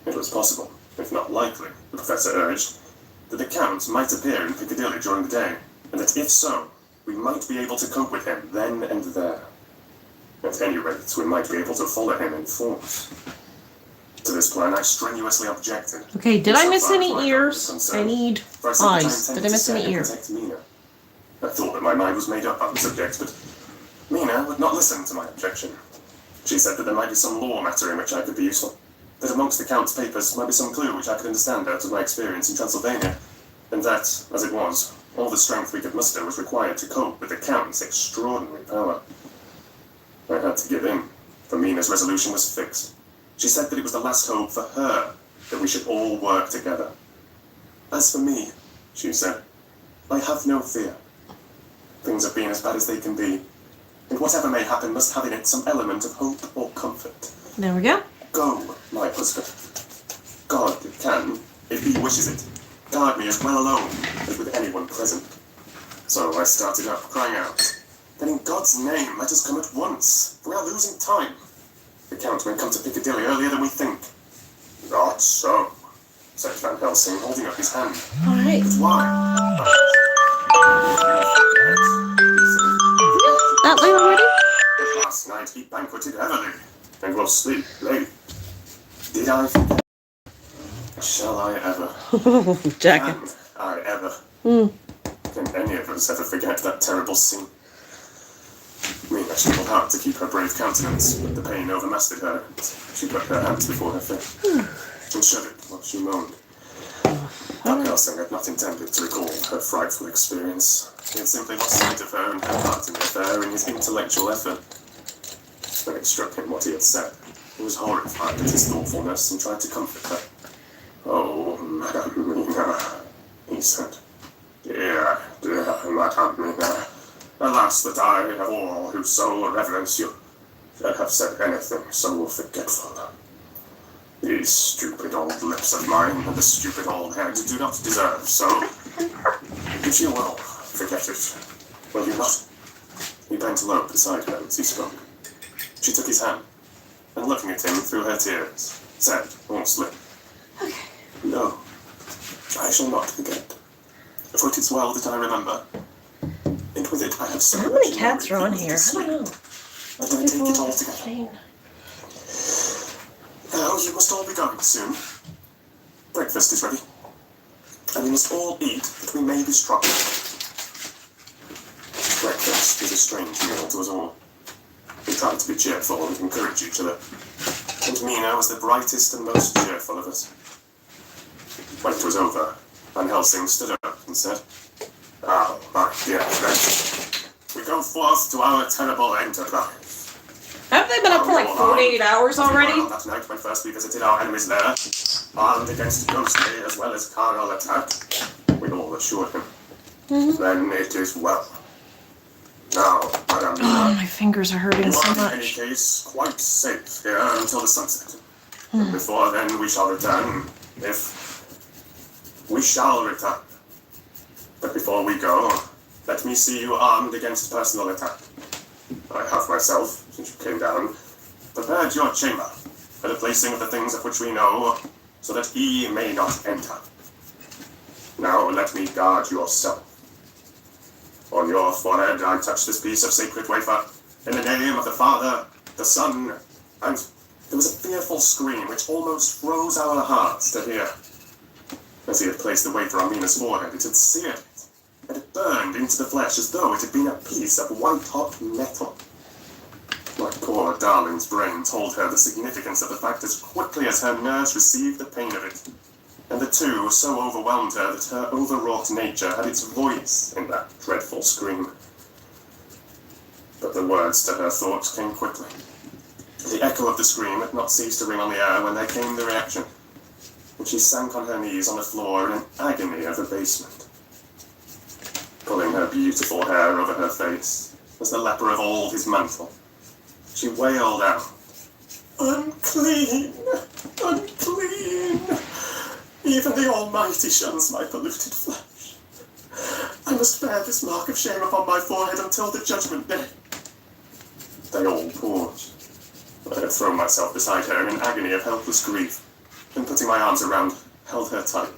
It was possible, if not likely, the professor urged, that the Count might appear in Piccadilly during the day, and that if so, we might be able to cope with him then and there. At any rate, we might be able to follow him in force. To this plan, I strenuously objected. Okay, did I miss any ears? I need eyes. Did I miss any ears? I thought that my mind was made up on the subject, but Mina would not listen to my objection. She said that there might be some law matter in which I could be useful, that amongst the Count's papers might be some clue which I could understand out of my experience in Transylvania, and that, as it was, all the strength we could muster was required to cope with the Count's extraordinary power. I had to give in, for Mina's resolution was fixed. She said that it was the last hope for her that we should all work together. As for me, she said, I have no fear. Things have been as bad as they can be, and whatever may happen must have in it some element of hope or comfort. There we go. Go, my husband. God can, if he wishes it, guard me as well alone as with anyone present. So I started up, crying out, then in God's name, let us come at once. We are losing time. The Count may come to Piccadilly earlier than we think. Not so, said Van Helsing, holding up his hand. All right. But why? That late already? Last night he banqueted heavily, and will sleep late. Did I forget? Shall I ever? Jacket. Can I ever? Can any of us ever forget that terrible scene? Mina struggled hard to keep her brave countenance, but the pain overmastered her, and she put her hands before her face, and shuddered while she moaned. Van Helsing had not intended to recall her frightful experience. He had simply lost sight of her and her part in the affair in his intellectual effort. When it struck him what he had said, he was horrified at his thoughtfulness and tried to comfort her. Oh, Madame Mina, he said. Dear Madame Mina, alas that I, of all who so reverence you, should have said anything so forgetful. These stupid old lips of mine and the stupid old head do not deserve so. If you will, forget it. Will you not? He bent low beside her as he spoke. She took his hand, and looking at him through her tears, said, hoarsely, No, I shall not forget. For it is well that I remember. And with it I have so How many cats are on here? I don't know. And I take it all together. Now you must all be going soon. Breakfast is ready. And we must all eat that we may be strong. Breakfast is a strange meal to us all. We tried to be cheerful and encourage each other. And Mina was the brightest and most cheerful of us. When it was over, Van Helsing stood up and said, Now, my dear friends, we go forth to our terrible enterprise. Haven't they been up for like 48 hours already? That night when first we visited our enemy's lair, armed against ghostly as well as carnal attack, we all assured him. Then it is well. Now, Madame Oh, my fingers are hurting you so are in any much. case quite safe here until the sunset. And before then we shall return, if we shall return. But before we go, let me see you armed against personal attack. I have myself, since you came down, prepared your chamber for the placing of the things of which we know, so that he may not enter. Now let me guard yourself. On your forehead I touch this piece of sacred wafer, in the name of the Father, the Son, and there was a fearful scream which almost froze our hearts to hear. As he had placed the wafer on Mina's forehead, it had seared it, and it burned into the flesh as though it had been a piece of white-hot metal. My poor darling's brain told her the significance of the fact as quickly as her nerves received the pain of it, and the two so overwhelmed her that her overwrought nature had its voice in that dreadful scream. But the words to her thoughts came quickly. The echo of the scream had not ceased to ring on the air when there came the reaction, and she sank on her knees on the floor in an agony of abasement. Pulling her beautiful hair over her face, as the leper of old his mantle, she wailed out, Unclean! Unclean! Even the Almighty shuns my polluted flesh. I must bear this mark of shame upon my forehead until the judgment day. They all paused. I had thrown myself beside her in an agony of helpless grief, and putting my arms around, held her tight.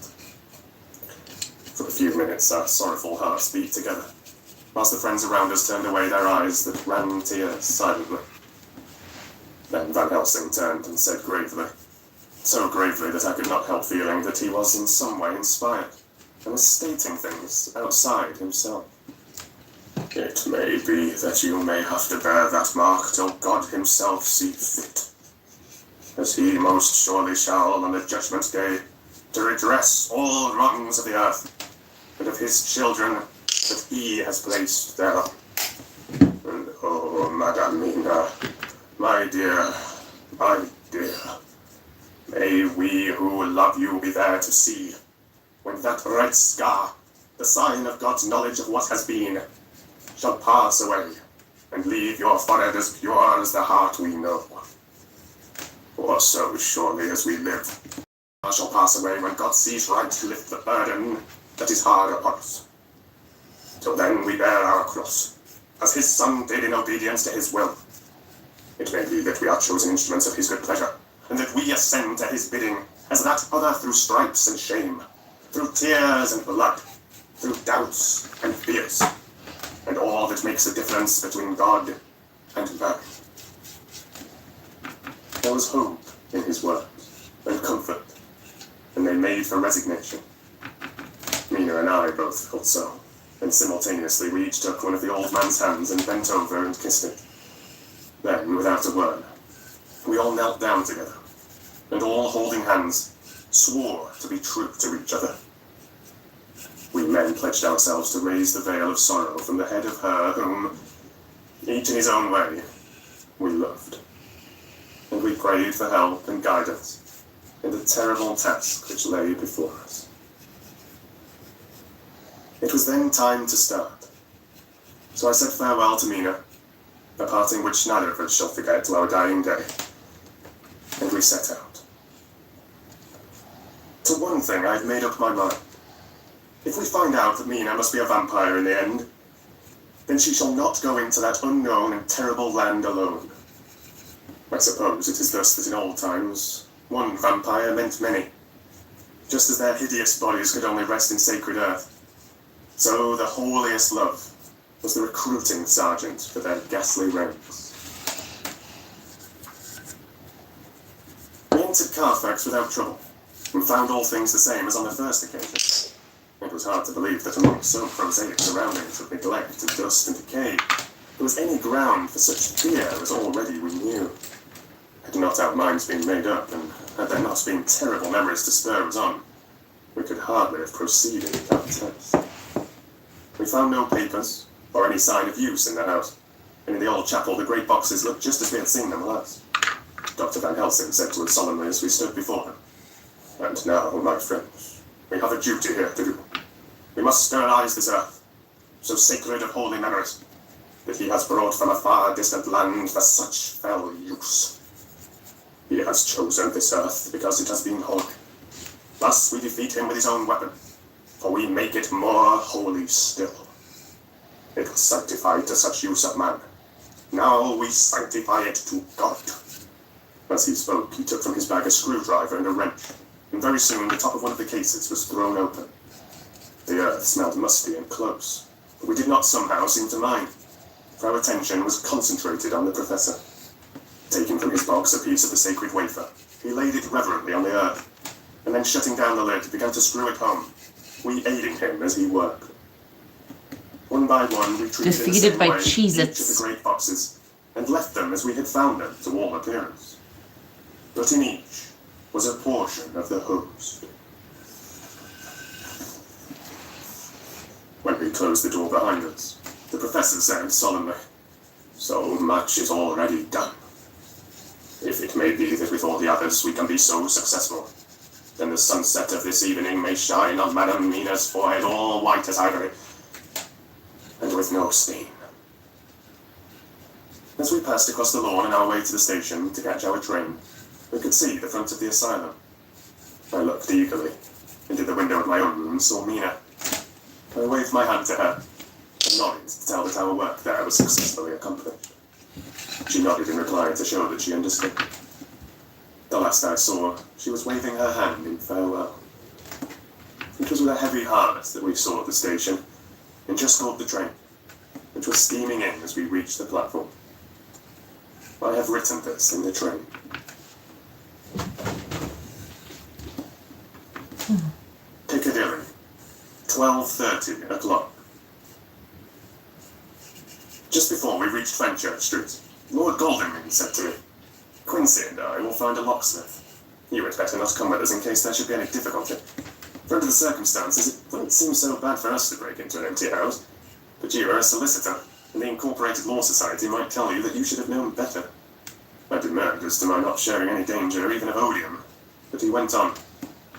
For a few minutes our sorrowful hearts beat together, whilst the friends around us turned away their eyes that ran tears silently. Then Van Helsing turned and said gravely, so gravely that I could not help feeling that he was in some way inspired, and was stating things outside himself. It may be that you may have to bear that mark till God himself see fit, as he most surely shall on the judgment day, to redress all wrongs of the earth, and of his children that he has placed thereon. And oh, Madam Mina, my dear, may we who love you be there to see, when that red scar, the sign of God's knowledge of what has been, shall pass away, and leave your forehead as pure as the heart we know. For so surely as we live, shall pass away when God sees right to lift the burden that is hard upon us. Till then we bear our cross, as his Son did in obedience to his will. It may be that we are chosen instruments of his good pleasure, and that we ascend to his bidding, as that other through stripes and shame, through tears and blood, through doubts and fears, and all that makes a difference between God and man. There was hope in his words, and comfort, and they made for resignation. Mina and I both felt so, and simultaneously we each took one of the old man's hands and bent over and kissed it. Then, without a word, we all knelt down together, and all holding hands, swore to be true to each other. We men pledged ourselves to raise the veil of sorrow from the head of her whom, each in his own way, we loved. And we prayed for help and guidance in the terrible task which lay before us. It was then time to start. So I said farewell to Mina, a parting which neither of us shall forget to our dying day, and we set out. To one thing I've made up my mind. If we find out that Mina must be a vampire in the end, then she shall not go into that unknown and terrible land alone. I suppose it is thus that in old times, one vampire meant many. Just as their hideous bodies could only rest in sacred earth, so the holiest love was the recruiting sergeant for their ghastly ranks. We entered Carfax without trouble, and found all things the same as on the first occasion. It was hard to believe that among so prosaic surroundings of neglect and dust and decay, there was any ground for such fear as already we knew. Had not our minds been made up, and had there not been terrible memories to spur us on, we could hardly have proceeded with our test. We found no papers, or any sign of use in the house, and in the old chapel the great boxes looked just as we had seen them last. Dr. Van Helsing said to us solemnly as we stood before him, "And now, my friends, we have a duty here to do. We must sterilize this earth, so sacred of holy memories, that he has brought from a far distant land for such fell use. He has chosen this earth because it has been holy. Thus we defeat him with his own weapon, for we make it more holy still. It was sanctified to such use of man. Now we sanctify it to God." As he spoke, he took from his bag a screwdriver and a wrench, and very soon the top of one of the cases was thrown open. The earth smelled musty and close, but we did not somehow seem to mind, for our attention was concentrated on the professor. Taking from his box a piece of the sacred wafer, he laid it reverently on the earth, and then shutting down the lid, began to screw it home, we aiding him as he worked. One by one, we treated in the same way each of the great boxes, and left them as we had found them to all appearance. But in each was a portion of the host. When we closed the door behind us, the professor said solemnly, "So much is already done. If it may be that with all the others we can be so successful, then the sunset of this evening may shine on Madam Mina's forehead all white as ivory, and with no stain." As we passed across the lawn on our way to the station to catch our train, we could see the front of the asylum. I looked eagerly, and in the window of my own room saw Mina. I waved my hand to her, and nodded to tell that our work there was successfully accomplished. She nodded in reply to show that she understood. The last I saw, she was waving her hand in farewell. It was with a heavy heart that we saw at the station, and just caught the train, which was steaming in as we reached the platform. I have written this in the train. Piccadilly, 12:30 o'clock. Just before we reached Fenchurch Street, Lord Godalming said to me, "Quincy and I will find a locksmith. You had better not come with us in case there should be any difficulty. For under the circumstances, it wouldn't seem so bad for us to break into an empty house. But you are a solicitor, and the Incorporated Law Society might tell you that you should have known better." I demurred as to my not sharing any danger, even of odium, but he went on.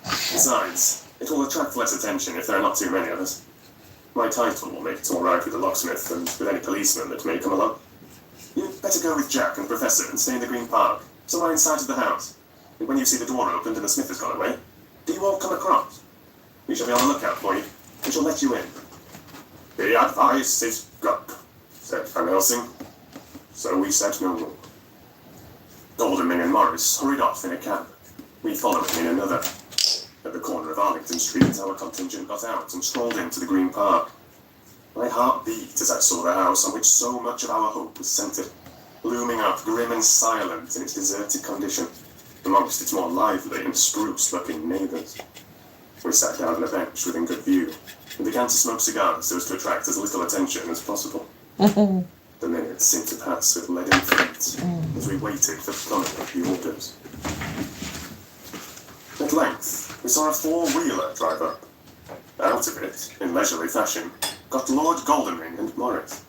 "Besides, it will attract less attention if there are not too many of us. My title will make it all right with the locksmith and with any policeman that may come along. You'd better go with Jack and Professor and stay in the Green Park, somewhere inside of the house. And when you see the door opened and the smith has gone away, do you all come across? We shall be on the lookout for you. We shall let you in." "The advice is good," said Van Helsing. So we said no more. Godalming and Morris hurried off in a cab. We followed him in another. At the corner of Arlington Street, our contingent got out and strolled into the Green Park. My heart beat as I saw the house on which so much of our hope was centred, looming up grim and silent in its deserted condition, amongst its more lively and spruce-looking neighbours. We sat down on a bench within good view, and began to smoke cigars so as to attract as little attention as possible. The minutes seemed to pass with leaden feet as we waited for the coming of the orders. At length, we saw a four-wheeler drive up. Out of it, in leisurely fashion, got Lord Godalming and Morris,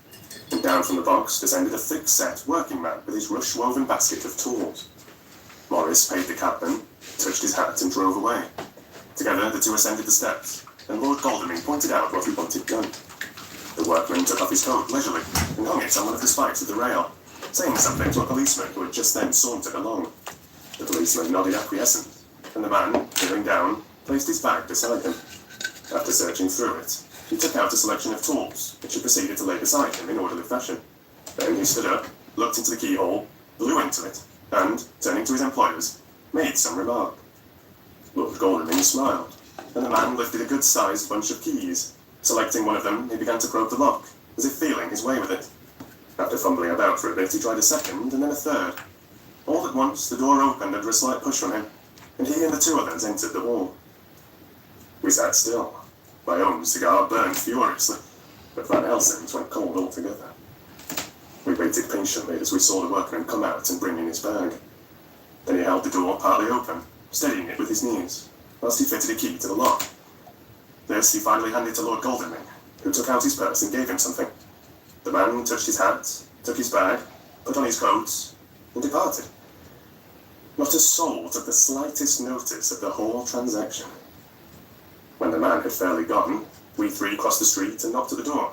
and down from the box descended a thick-set working man with his rush-woven basket of tools. Morris paid the cabman, touched his hat, and drove away. Together, the two ascended the steps, and Lord Godalming pointed out what we wanted done. The workman took off his coat leisurely and hung it on one of the spikes of the rail, saying something to a policeman who had just then sauntered along. The policeman nodded acquiescence, and the man, kneeling down, placed his bag beside him. After searching through it, he took out a selection of tools, which he proceeded to lay beside him in orderly fashion. Then he stood up, looked into the keyhole, blew into it, and, turning to his employers, made some remark. Lord Godalming smiled, and the man lifted a good-sized bunch of keys. Selecting one of them, he began to probe the lock, as if feeling his way with it. After fumbling about for a bit, he tried a second, and then a third. All at once, the door opened under a slight push from him, and he and the two others entered the hall. We sat still. My own cigar burned furiously, but Van Helsing's went cold altogether. We waited patiently as we saw the workman come out and bring in his bag. Then he held the door partly open, steadying it with his knees, whilst he fitted a key to the lock. This he finally handed to Lord Godalming, who took out his purse and gave him something. The man touched his hat, took his bag, put on his coat, and departed. Not a soul took the slightest notice of the whole transaction. When the man had fairly gone, we three crossed the street and knocked at the door.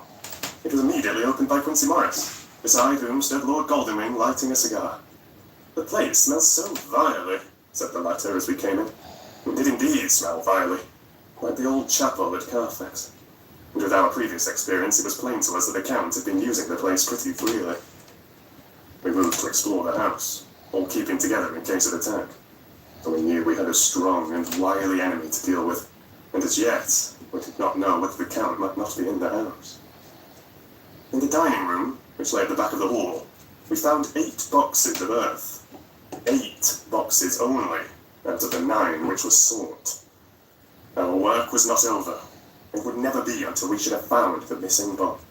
It was immediately opened by Quincy Morris, beside whom stood Lord Godalming lighting a cigar. "The place smells so vilely," said the latter as we came in. It did indeed smell vilely, like the old chapel at Carfax. And with our previous experience, it was plain to us that the Count had been using the place pretty freely. We moved to explore the house, all keeping together in case of attack. For we knew we had a strong and wily enemy to deal with, and as yet, we did not know whether the Count might not be in the house. In the dining room, which lay at the back of the hall, we found 8 boxes of earth. 8 boxes only, out of the 9 which was sought. Our work was not over. It would never be until we should have found the missing box.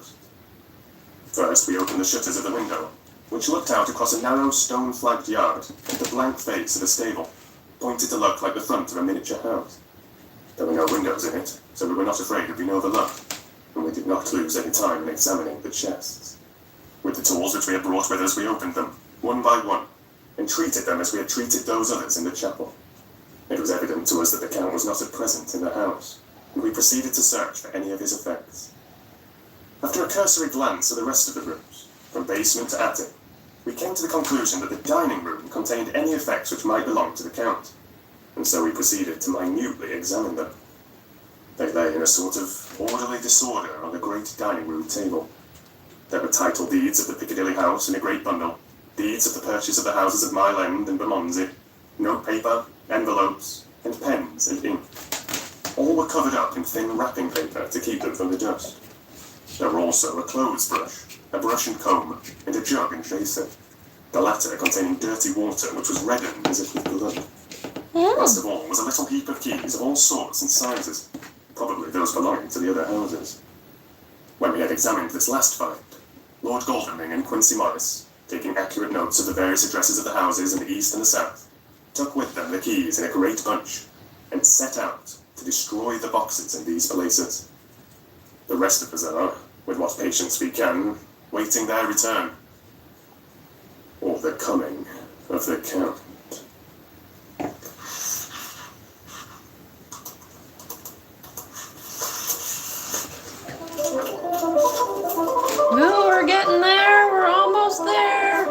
First, we opened the shutters of the window, which looked out across a narrow stone-flagged yard and the blank face of a stable, pointed to look like the front of a miniature house. There were no windows in it, so we were not afraid of being overlooked, and we did not lose any time in examining the chests. With the tools which we had brought with us, we opened them, one by one, and treated them as we had treated those others in the chapel. It was evident to us that the Count was not at present in the house, and we proceeded to search for any of his effects. After a cursory glance at the rest of the rooms, from basement to attic, we came to the conclusion that the dining room contained any effects which might belong to the Count, and so we proceeded to minutely examine them. They lay in a sort of orderly disorder on the great dining room table. There were title deeds of the Piccadilly house in a great bundle, deeds of the purchase of the houses of Mile End and Bermondsey, note paper, envelopes, and pens and ink. All were covered up in thin wrapping paper to keep them from the dust. There were also a clothes brush, a brush and comb, and a jug and basin, the latter containing dirty water which was reddened as if with blood. Last of all was a little heap of keys of all sorts and sizes, probably those belonging to the other houses. When we had examined this last find, Lord Godalming and Quincy Morris, taking accurate notes of the various addresses of the houses in the east and the south, took with them the keys in a great bunch and set out to destroy the boxes in these places. The rest of us are, with what patience we can, waiting their return, or the coming of the Count. No, we're getting there. We're almost there.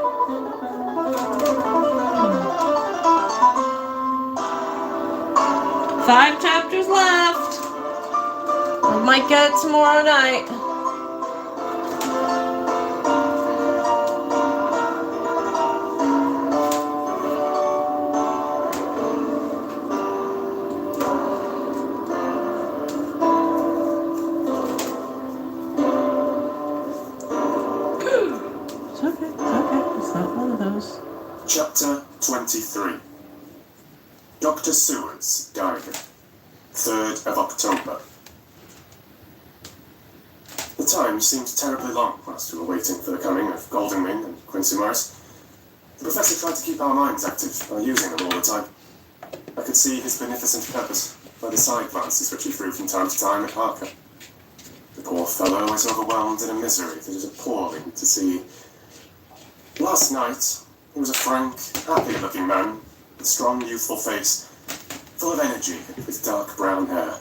5 chapters left. We might get it tomorrow night. It's okay. It's not one of those. Chapter 23. Dr. Sewers died 3rd of October. The time seemed terribly long whilst we were waiting for the coming of Godalming and Quincy Morris. The professor tried to keep our minds active by using them all the time. I could see his beneficent purpose by the side glances which he threw from time to time at Harker. The poor fellow is overwhelmed in a misery that is appalling to see. Last night, he was a frank, happy-looking man, with a strong, youthful face, full of energy, with dark brown hair.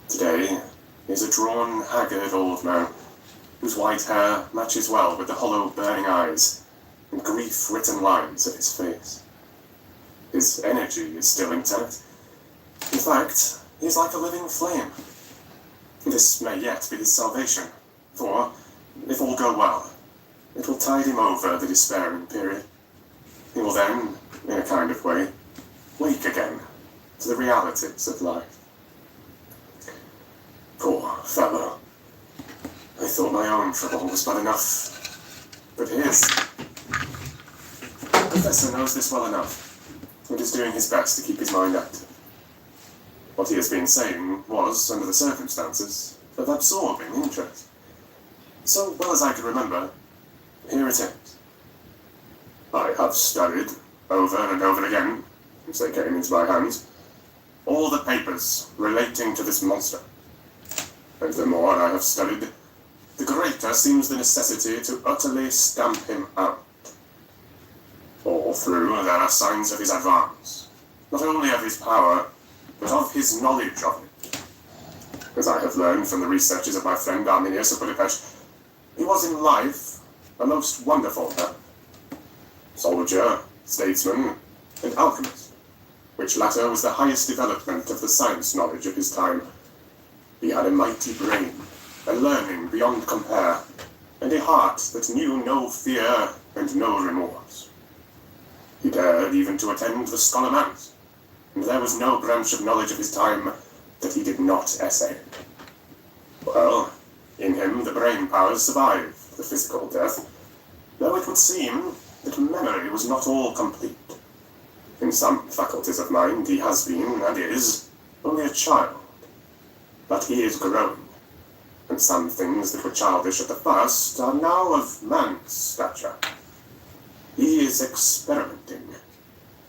Today, he is a drawn, haggard old man, whose white hair matches well with the hollow, burning eyes and grief-written lines of his face. His energy is still intact. In fact, he is like a living flame. This may yet be his salvation, for, if all go well, it will tide him over the despairing period. He will then, in a kind of way, wake again to the realities of life. Poor fellow. I thought my own trouble was bad enough, but his... The professor knows this well enough, and is doing his best to keep his mind active. What he has been saying was, under the circumstances, of absorbing interest. So well as I can remember, here it is. I have studied, over and over again, since they came into my hands, all the papers relating to this monster. And the more I have studied, the greater seems the necessity to utterly stamp him out. All through there are signs of his advance, not only of his power, but of his knowledge of it. As I have learned from the researches of my friend Arminius of Budapest, he was in life a most wonderful man. Soldier, statesman, and alchemist, which latter was the highest development of the science knowledge of his time. He had a mighty brain, a learning beyond compare, and a heart that knew no fear and no remorse. He dared even to attend the scholar manse, and there was no branch of knowledge of his time that he did not essay. Well, in him the brain powers survived the physical death, though it would seem that memory was not all complete. In some faculties of mind he has been, and is, only a child. But he is growing, and some things that were childish at the first are now of man's stature. He is experimenting,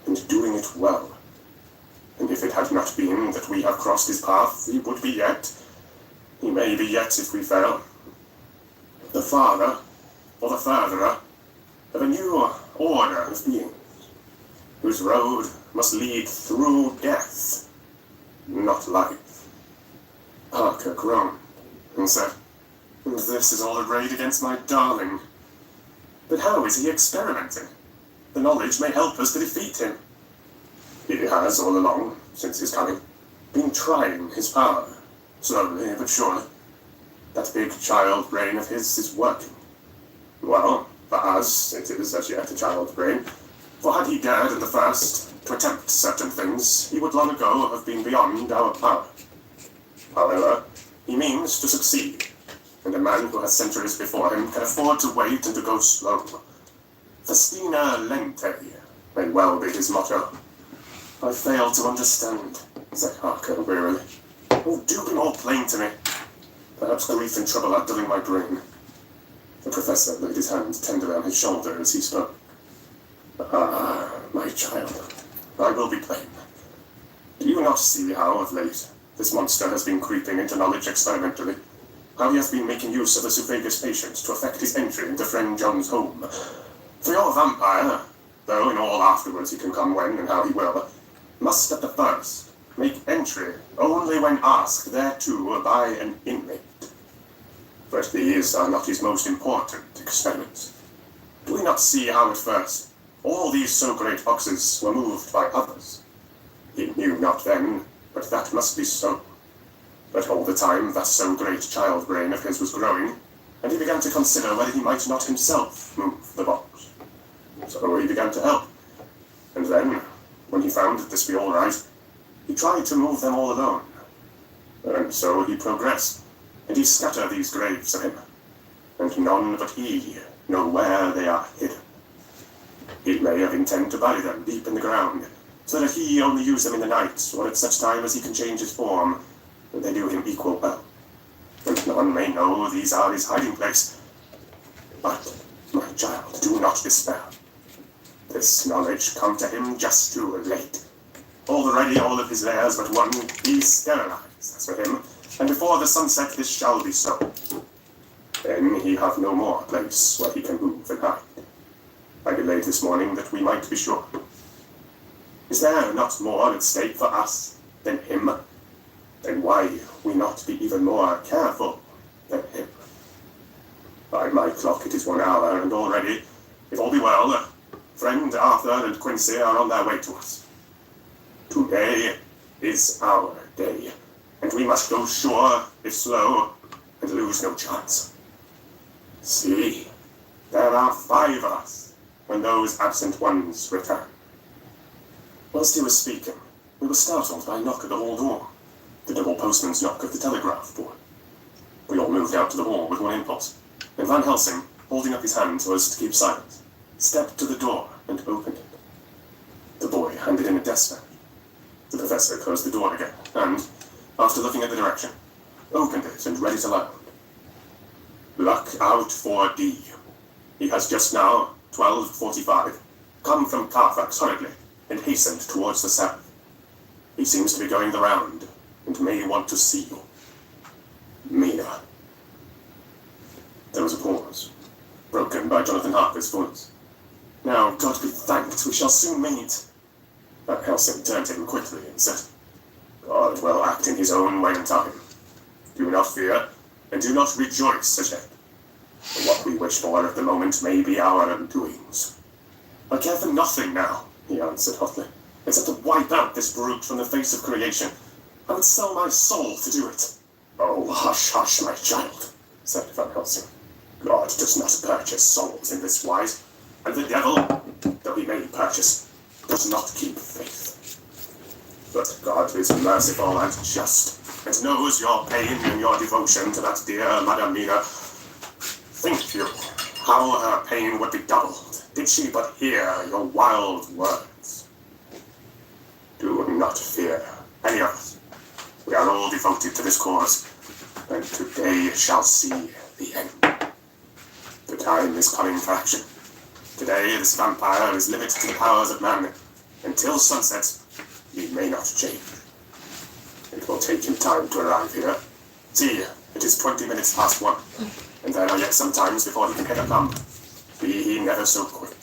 and doing it well. And if it had not been that we have crossed his path, he would be yet, he may be yet if we fail, the father, or the furtherer, of a new order of beings, whose road must lead through death, not life. Harker groaned and said, "This is all a raid against my darling. But how is he experimenting? The knowledge may help us to defeat him." He has all along, since his coming, been trying his power, slowly but surely. That big child brain of his is working. Well, for us, it is as yet a child's brain, for had he dared at the first to attempt certain things, he would long ago have been beyond our power. However, he means to succeed, and a man who has centuries before him can afford to wait and to go slow. Festina lente may well be his motto. "I fail to understand," said Harker wearily. "Oh, do be more plain to me. Perhaps grief and trouble are dulling my brain. The professor laid his hand tenderly on his shoulder as he spoke. Ah, my child, I will be plain. Do you not see how, of late, this monster has been creeping into knowledge experimentally? How he has been making use of the Suphagus patient to effect his entry into friend John's home? For your vampire, though in all afterwards he can come when and how he will, must at the first make entry only when asked thereto by an inmate. But these are not his most important experiments. Do we not see how at first all these so great boxes were moved by others? He knew not then, but that must be so. But all the time that so great child brain of his was growing, and he began to consider whether he might not himself move the box. So he began to help. And then, when he found that this be all right, he tried to move them all alone. And so he progressed, and he scattered these graves of him, and none but he know where they are hidden. He may have intended to bury them deep in the ground, so that he only use them in the night, or at such time as he can change his form, and they do him equal well. And none may know these are his hiding place. But, my child, do not despair. This knowledge come to him just too late. Already all of his lairs but one he sterilized, as for him, and before the sunset this shall be so. Then he have no more place where he can move and hide. I delayed this morning that we might be sure. Is there not more at stake for us than him? Then why we not be even more careful than him? By my clock it is 1 hour, and already, if all be well, friend Arthur and Quincy are on their way to us. Today is our day, and we must go sure, if slow, and lose no chance. See, there are 5 of us when those absent ones return. Whilst he was speaking, we were startled by a knock at the hall door, the double postman's knock of the telegraph board. We all moved out to the hall with one impulse, and Van Helsing, holding up his hand so as to keep silence, stepped to the door and opened it. The boy handed in a desk badge. The professor closed the door again, and, after looking at the direction, opened it and read it aloud. Luck out for D. He has just now, 12:45, come from Carfax hurriedly, and hastened towards the south. He seems to be going the round, and may want to see you. Mina. There was a pause, broken by Jonathan Harker's voice. Now, God be thanked, we shall soon meet. Van Helsing turned to him quickly and said, God will act in his own way and time. Do not fear, and do not rejoice as yet. For what we wish for at the moment may be our undoings. I care for nothing now, he answered hotly, except to wipe out this brute from the face of creation. I would sell my soul to do it. Oh, hush, hush, my child, said Van Helsing. God does not purchase souls in this wise, and the devil, though he may purchase, does not keep faith. But God is merciful and just, and knows your pain and your devotion to that dear Madame Mina. Think you how her pain would be doubled, did she but hear your wild words? Do not fear, any of us. We are all devoted to this cause, and today shall see the end. The time is coming for action. Today this vampire is limited to the powers of man. Until sunset, he may not change. It will take him time to arrive here. See, it is 20 minutes past 1, and there are yet some times before he can ever come. Be he never so quick.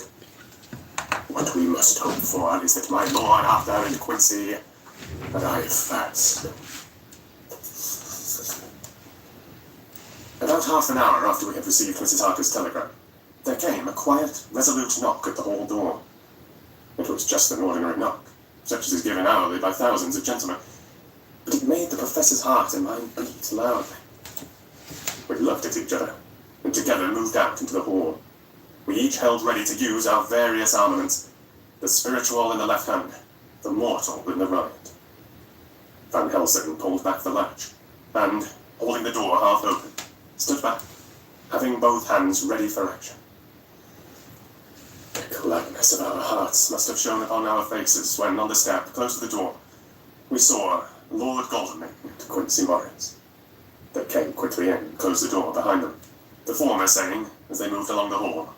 What we must hope for is that my Lord Arthur and Quincy arrive fast. About half an hour after we had received Mrs. Harker's telegram, there came a quiet, resolute knock at the hall door. It was just an ordinary knock, such as is given hourly by thousands of gentlemen, but it made the professor's heart and mine beat loudly. We looked at each other, and together moved out into the hall. We each held ready to use our various armaments, the spiritual in the left hand, the mortal in the right. Van Helsing pulled back the latch, and, holding the door half open, stood back, having both hands ready for action. The gladness of our hearts must have shone upon our faces when, on the step close to the door, we saw Lord Godalming and Quincy Morris. They came quickly in and closed the door behind them, the former saying, as they moved along the hall.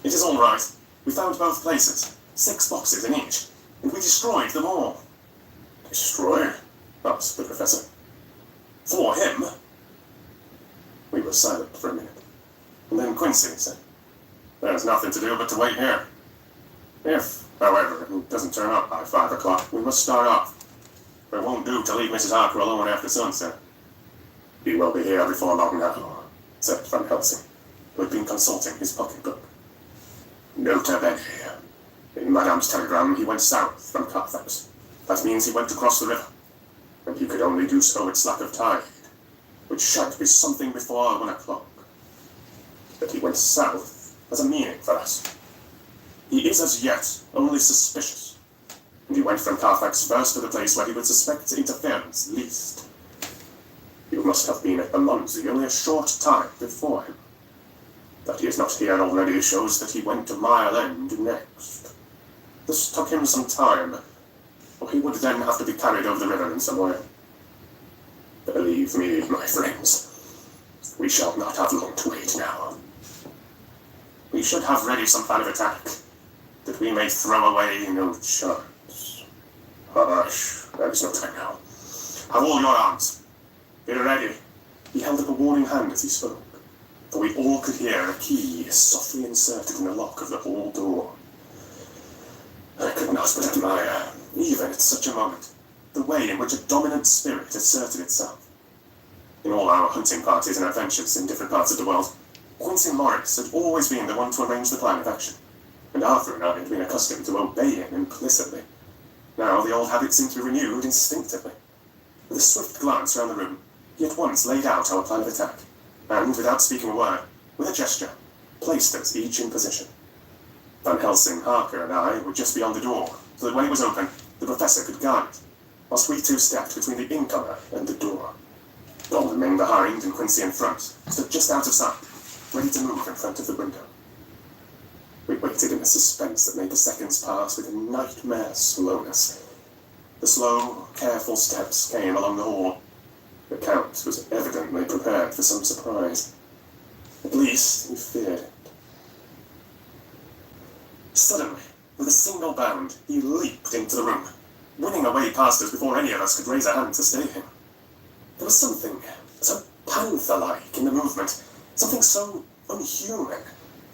"It is all right. We found both places, 6 boxes in each, and we destroyed them all." "Destroy?" asked the professor. "For him." We were silent for a minute, and then Quincy said, "There's nothing to do but to wait here. If, however, he doesn't turn up by 5 o'clock, we must start off. It won't do to leave Mrs. Harker alone after sunset." "He will be here before long now," said Van Helsing, who had been consulting his pocketbook. "Nota bene. In Madame's telegram, he went south from Carfax. That means he went to cross the river, and he could only do so at slack of tide, which should be something before 1 o'clock. That he went south has a meaning for us. He is as yet only suspicious, and he went from Carfax first to the place where he would suspect interference least. You must have been at Bermondsey only a short time before him. That he is not here already shows that he went to Mile End next. This took him some time, for he would then have to be carried over the river in some way. Believe me, my friends, we shall not have long to wait now. We should have ready some plan of attack, that we may throw away no chance. Hush, there is no time now. Have all your arms. Get ready." He held up a warning hand as he spoke, for we all could hear a key softly inserted in the lock of the hall door. I could not but admire, even at such a moment, the way in which a dominant spirit asserted itself. In all our hunting parties and adventures in different parts of the world, Quincy Morris had always been the one to arrange the plan of action, and Arthur and I had been accustomed to obey him implicitly. Now the old habit seemed to be renewed instinctively. With a swift glance round the room, he at once laid out our plan of attack, and, without speaking a word, with a gesture, placed us each in position. Van Helsing, Harker, and I were just beyond the door, so that when it was open, the professor could guard it, whilst we two stepped between the incomer and the door. Godalming behind and Quincy in front, stood just out of sight, ready to move in front of the window. We waited in a suspense that made the seconds pass with a nightmare slowness. The slow, careful steps came along the hall. The Count was evidently prepared for some surprise. At least, he feared it. Suddenly, with a single bound, he leaped into the room, winning a way past us before any of us could raise a hand to stay him. There was something so panther-like in the movement, something so unhuman,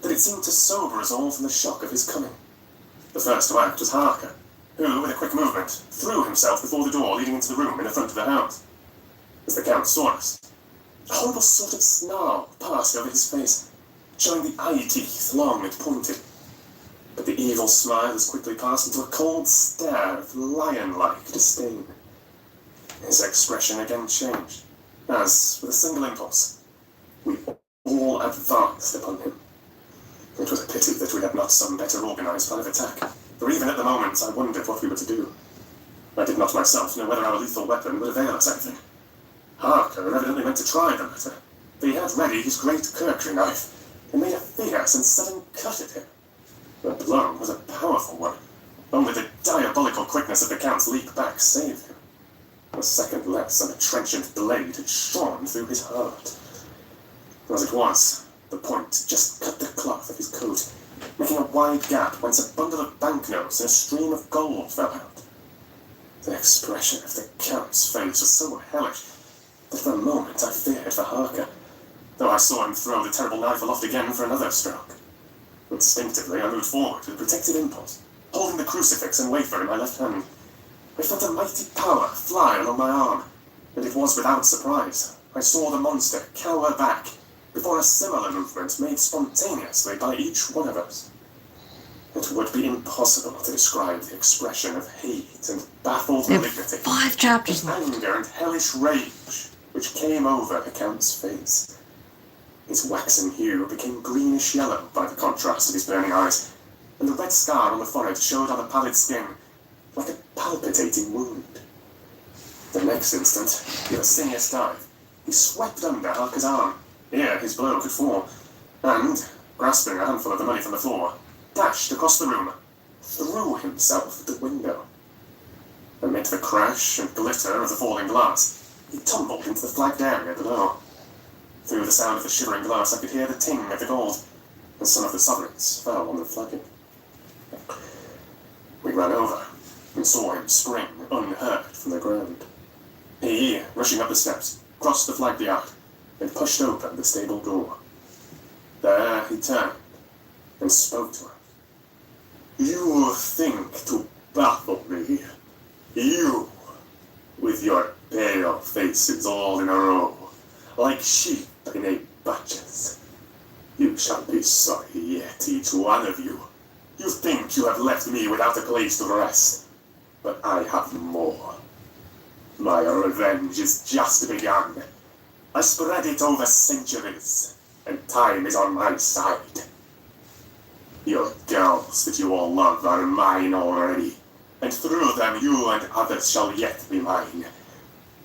that it seemed to sober us all from the shock of his coming. The first to act was Harker, who, with a quick movement, threw himself before the door leading into the room in the front of the house. As the Count saw us, a horrible sort of snarl passed over his face, showing the eye teeth long and pointed. But the evil smile as quickly passed into a cold stare of lion-like disdain. His expression again changed, as, with a single impulse, we all advanced upon him. It was a pity that we had not some better organized plan of attack, for even at the moment I wondered what we were to do. I did not myself know whether our lethal weapon would avail us anything. Harker evidently meant to try the matter, for he had ready his great Kirkry knife, and made a fierce and sudden cut at him. The blow was a powerful one. Only the diabolical quickness of the Count's leap back saved him. A second less, and a trenchant blade had shone through his heart. As it was, the point just cut the cloth of his coat, making a wide gap whence a bundle of banknotes and a stream of gold fell out. The expression of the Count's face was so hellish that for a moment I feared for Harker, though I saw him throw the terrible knife aloft again for another stroke. Instinctively I moved forward with protective impulse, holding the crucifix and wafer in my left hand. I felt a mighty power fly along my arm, and it was without surprise I saw the monster cower back before a similar movement made spontaneously by each one of us. It would be impossible to describe the expression of hate and baffled malignity, 5 chapters left. anger and hellish rage which came over the Count's face. His waxen hue became greenish-yellow by the contrast of his burning eyes, and the red scar on the forehead showed on the pallid skin like a palpitating wound. The next instant, with a sinuous dive, he swept under Harker's arm, ere his blow could fall, and, grasping a handful of the money from the floor, dashed across the room, threw himself at the window. Amid the crash and glitter of the falling glass, he tumbled into the flagged area below. Through the sound of the shivering glass, I could hear the ting of the gold, and some of the sovereigns fell on the flagging. We ran over and saw him spring unhurt from the ground. He, rushing up the steps, crossed the flagged yard and pushed open the stable door. There he turned and spoke to us. You think to baffle me? You, with your pale faces all in a row, like sheep in a butcher's. You shall be sorry yet, each one of you. You think you have left me without a place to rest, but I have more. My revenge is just begun. I spread it over centuries, and time is on my side. Your girls that you all love are mine already, and through them you and others shall yet be mine.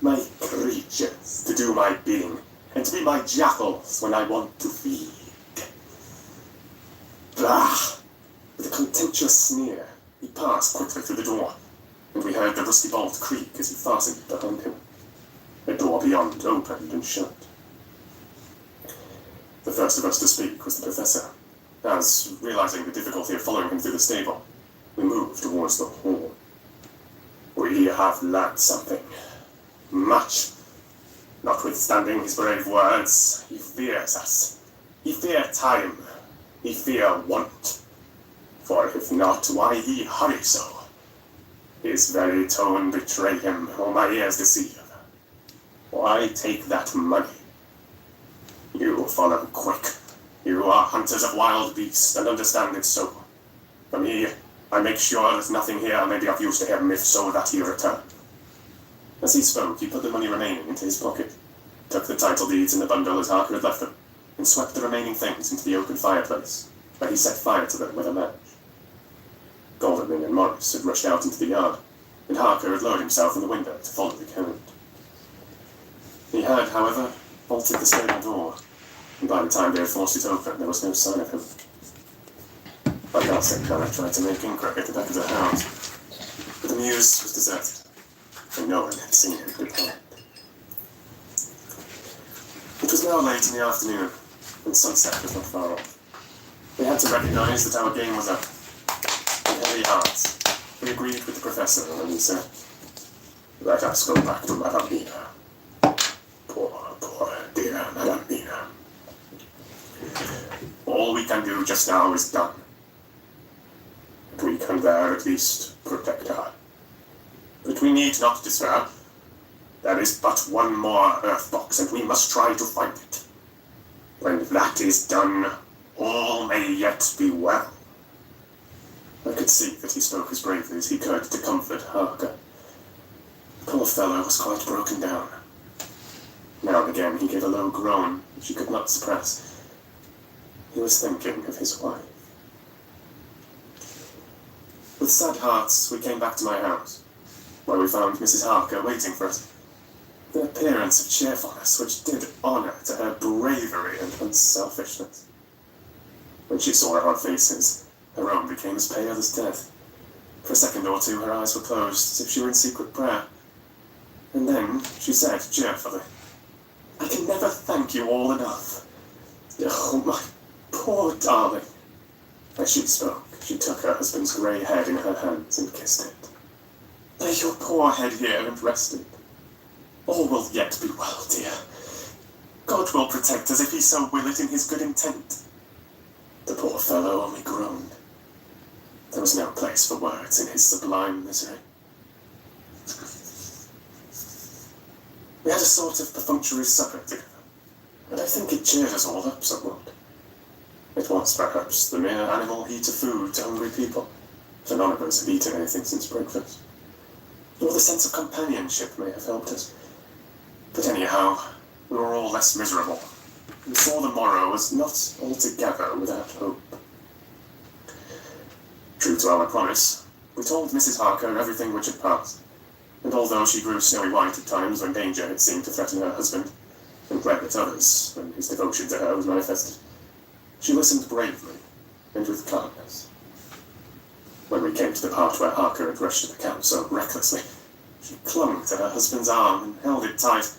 My creatures to do my bidding, and to be my jackals when I want to feed. Bah! With a contemptuous sneer, he passed quickly through the door, and we heard the rusty bolt creak as he fastened it behind him. The door beyond opened and shut. The first of us to speak was the professor, as, realizing the difficulty of following him through the stable, we moved towards the hall. We have learned something. Much. Notwithstanding his brave words, he fears us. He fears time. He fears want. For if not, why he hurry so? His very tone betray him, or my ears deceive. Why take that money? You follow quick. You are hunters of wild beasts, and understand it so. For me, I make sure that nothing here may be of use to him, if so that he return. As he spoke, he put the money remaining into his pocket, took the title deeds in the bundle as Harker had left them, and swept the remaining things into the open fireplace, where he set fire to them with a match. Golding and Morris had rushed out into the yard, and Harker had lowered himself in the window to follow the current. He had, however, bolted the stable door, and by the time they had forced it open, there was no sign of him. Like Elsick, I tried to make inquiry at the back of the house, but the mews was deserted, and no one had seen him depart. It was now late in the afternoon, and sunset was not far off. We had to recognize that our game was up. With heavy hearts, we agreed with the professor, and he said, "Let us go back to Madame Nina. Poor dear Madame Nina. All we can do just now is done. And we can there at least protect her. But we need not despair. There is but one more earth box, and we must try to find it. When that is done, all may yet be well." I could see that he spoke as bravely as he could to comfort Harker. The poor fellow was quite broken down. Now and again he gave a low groan, which he could not suppress. He was thinking of his wife. With sad hearts, we came back to my house, where we found Mrs. Harker waiting for us. An appearance of cheerfulness which did honor to her bravery and unselfishness. When she saw our faces, her own became as pale as death. For a second or two her eyes were closed, as if she were in secret prayer. And then she said cheerfully, "I can never thank you all enough. Oh, my poor darling." As she spoke, she took her husband's grey head in her hands and kissed it. "Lay your poor head here and rest it. All will yet be well, dear. God will protect us if he so will it in his good intent." The poor fellow only groaned. There was no place for words in his sublime misery. We had a sort of perfunctory supper together, and I think it cheered us all up somewhat. It was, perhaps, the mere animal heat of food to hungry people, for none of us had eaten anything since breakfast. Or the sense of companionship may have helped us. But anyhow, we were all less miserable, and saw the morrow was not altogether without hope. True to our promise, we told Mrs. Harker everything which had passed, and although she grew snowy white at times when danger had seemed to threaten her husband, and red at others when his devotion to her was manifested, she listened bravely and with calmness. When we came to the part where Harker had rushed to the camp so recklessly, she clung to her husband's arm and held it tight,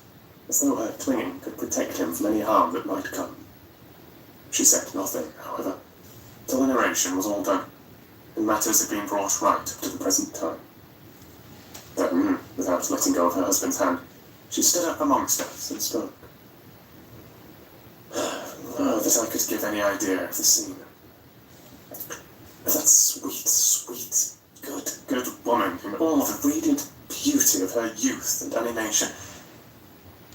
as though her clinging could protect him from any harm that might come. She said nothing, however, till the narration was all done, and matters had been brought right up to the present time. Then, without letting go of her husband's hand, she stood up amongst us and spoke. Oh, that I could give any idea of the scene. That sweet, good woman in all the radiant beauty of her youth and animation,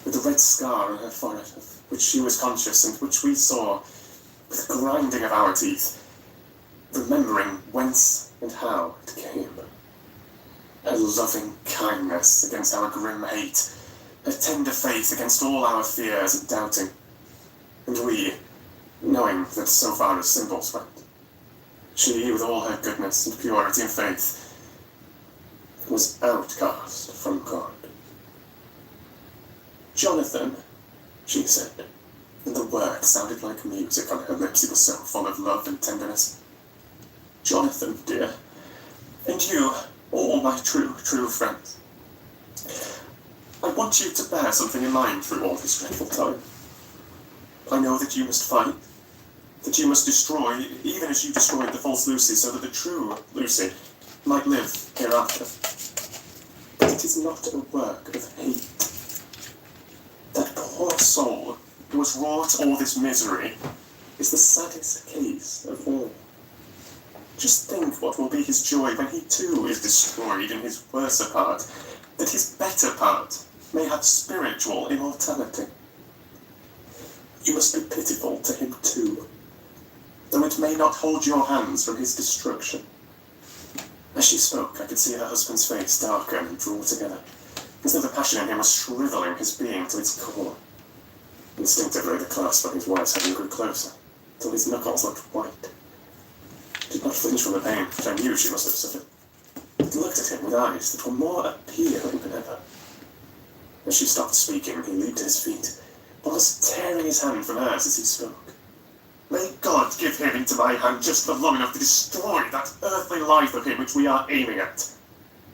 with the red scar on her forehead, of which she was conscious and which we saw with the grinding of our teeth, remembering whence and how it came. Her loving kindness against our grim hate, her tender faith against all our fears and doubting, and we, knowing that so far as symbols went, she, with all her goodness and purity and faith, was outcast from God. Jonathan, she said, and the word sounded like music on her lips, it was so full of love and tenderness. Jonathan, dear, and you, all my true friends, I want you to bear something in mind through all this dreadful time. I know that you must fight, that you must destroy, even as you destroyed the false Lucy, so that the true Lucy might live hereafter. But it is not a work of hate. That poor soul who has wrought all this misery is the saddest case of all. Just think what will be his joy when he too is destroyed in his worser part, that his better part may have spiritual immortality. You must be pitiful to him too, though it may not hold your hands from his destruction. As she spoke, I could see her husband's face darken and draw together, as though the passion in him was shrivelling his being to its core. Instinctively, the clasp on his wife's hand grew closer, till his knuckles looked white. She did not flinch from the pain, which I knew she must have suffered, but looked at him with eyes that were more appealing than ever. As she stopped speaking, he leaped to his feet, almost tearing his hand from hers as he spoke. May God give him into my hand just for long enough to destroy that earthly life of him which we are aiming at.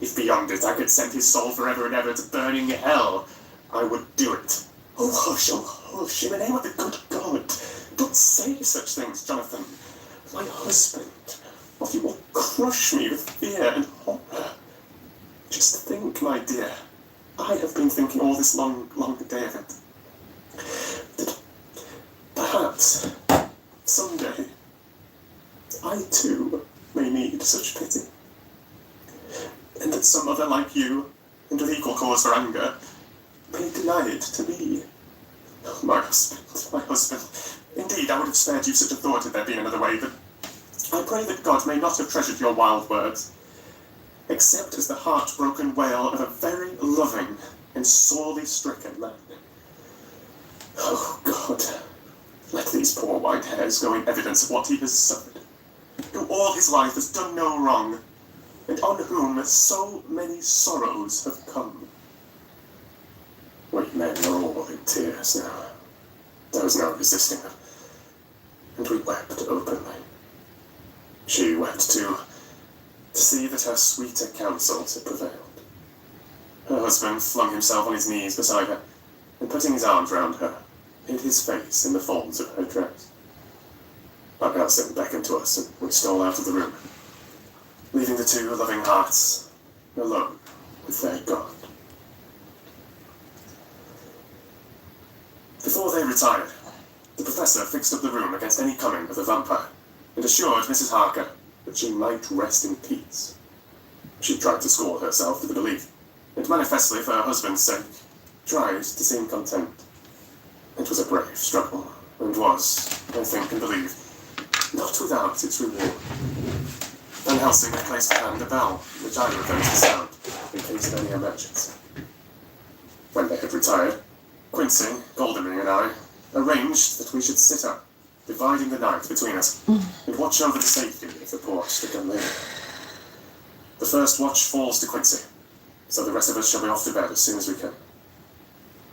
If beyond it I could send his soul forever and ever to burning hell, I would do it. Oh, hush, in the name of the good God, don't say such things, Jonathan. My husband, or he will crush me with fear and horror. Just think, my dear, I have been thinking all this long day of it, that perhaps someday I too may need such pity, and that some other like you, and with equal cause for anger, may deny it to me. Oh, my husband, indeed I would have spared you such a thought had there been another way, but I pray that God may not have treasured your wild words, except as the heartbroken wail of a very loving and sorely stricken man. Oh, God, let these poor white hairs go in evidence of what he has suffered, who all his life has done no wrong, and on whom so many sorrows have come. We men are all in tears now. There was no resisting them, and we wept openly. She wept too, to see that her sweeter counsels had prevailed. Her husband flung himself on his knees beside her, and putting his arms round her, hid his face in the folds of her dress. Van Helsing beckoned to us, and we stole out of the room, leaving the two loving hearts alone with their God. Before they retired, the professor fixed up the room against any coming of the vampire, and assured Mrs. Harker that she might rest in peace. She tried to school herself to the belief, and manifestly for her husband's sake, tried to seem content. It was a brave struggle, and was, I think and believe, not without its reward. Van Helsing had placed at hand a bell, which either of them to sound, in case of any emergency. When they had retired, Quincy, Goldeming, and I arranged that we should sit up, dividing the night between us, and watch over the safety of the poor stricken lady. The first watch falls to Quincy, so the rest of us shall be off to bed as soon as we can.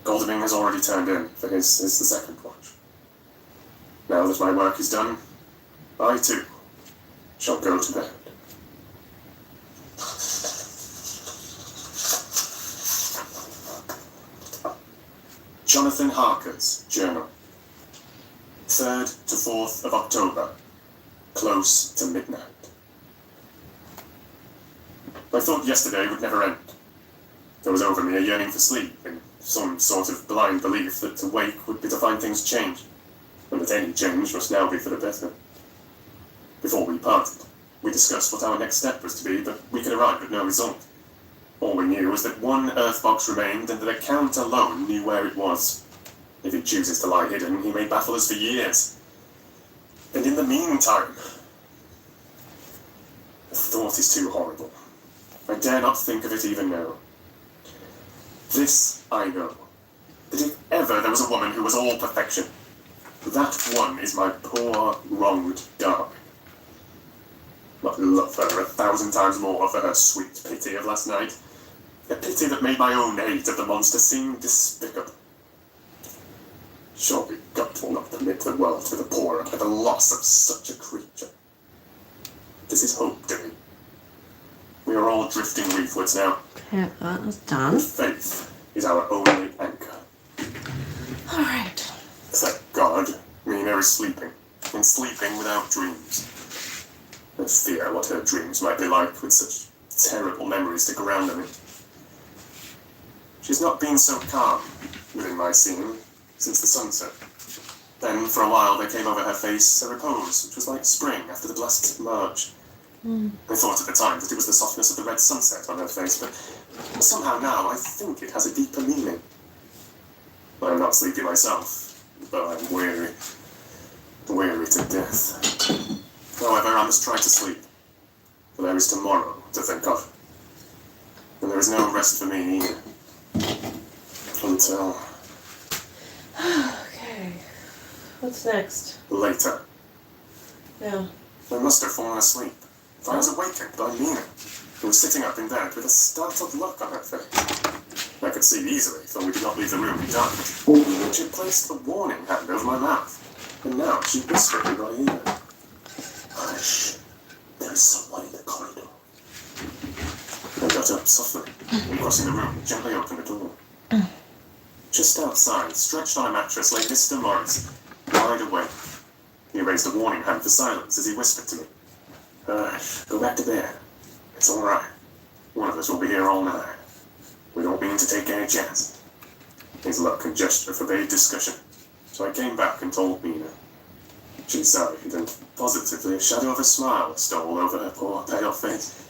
Goldeming has already turned in for his the second watch. Now that my work is done, I too shall go to bed. Jonathan Harker's journal. 3rd to 4th of October, close to midnight. I thought yesterday would never end. There was over me a yearning for sleep, and some sort of blind belief that to wake would be to find things change, and that any change must now be for the better. Before we parted, we discussed what our next step was to be, but we could arrive at no result. All we knew was that one earth box remained, and that the Count alone knew where it was. If he chooses to lie hidden, he may baffle us for years. And in the meantime, the thought is too horrible. I dare not think of it even now. This I know, that if ever there was a woman who was all perfection, that one is my poor, wronged darling. I love her 1,000 times more for her sweet pity of last night. A pity that made my own hate of the monster seem despicable. Surely God will not permit the world to be the poorer by the loss of such a creature. This is hope to me. We are all drifting reefwards now. Okay, that was done. And faith is our only anchor. Alright. Thank God, Mina is sleeping, and sleeping without dreams. I fear what her dreams might be like with such terrible memories to ground them in. She's not been so calm within my scene since the sunset. Then, for a while, there came over her face a repose, which was like spring after the blessed March. I thought at the time that it was the softness of the red sunset on her face, but somehow now I think it has a deeper meaning. I am not sleepy myself, but I'm weary to death. However, I must try to sleep, for there is tomorrow to think of. And there is no rest for me either. Until... Okay. What's next? later. Yeah. I must have fallen asleep, for I was awakened by Mina, who was sitting up in bed with a startled look on her face. I could see easily, though we did not leave the room in darkness. She had placed a warning hand over my mouth, and now she whispered in my ear. Hush, there is someone in the corridor. I got up softly, and crossing the room, gently opened the door. Just outside, stretched on a mattress, lay Mr. Morris, wide awake. He raised a warning hand for silence as he whispered to me. Hush, go back to bed. It's all right. One of us will be here all night. We don't mean to take any chances. His look and gesture forbade discussion, so I came back and told Mina. She sighed, and positively a shadow of a smile stole over her poor, pale face.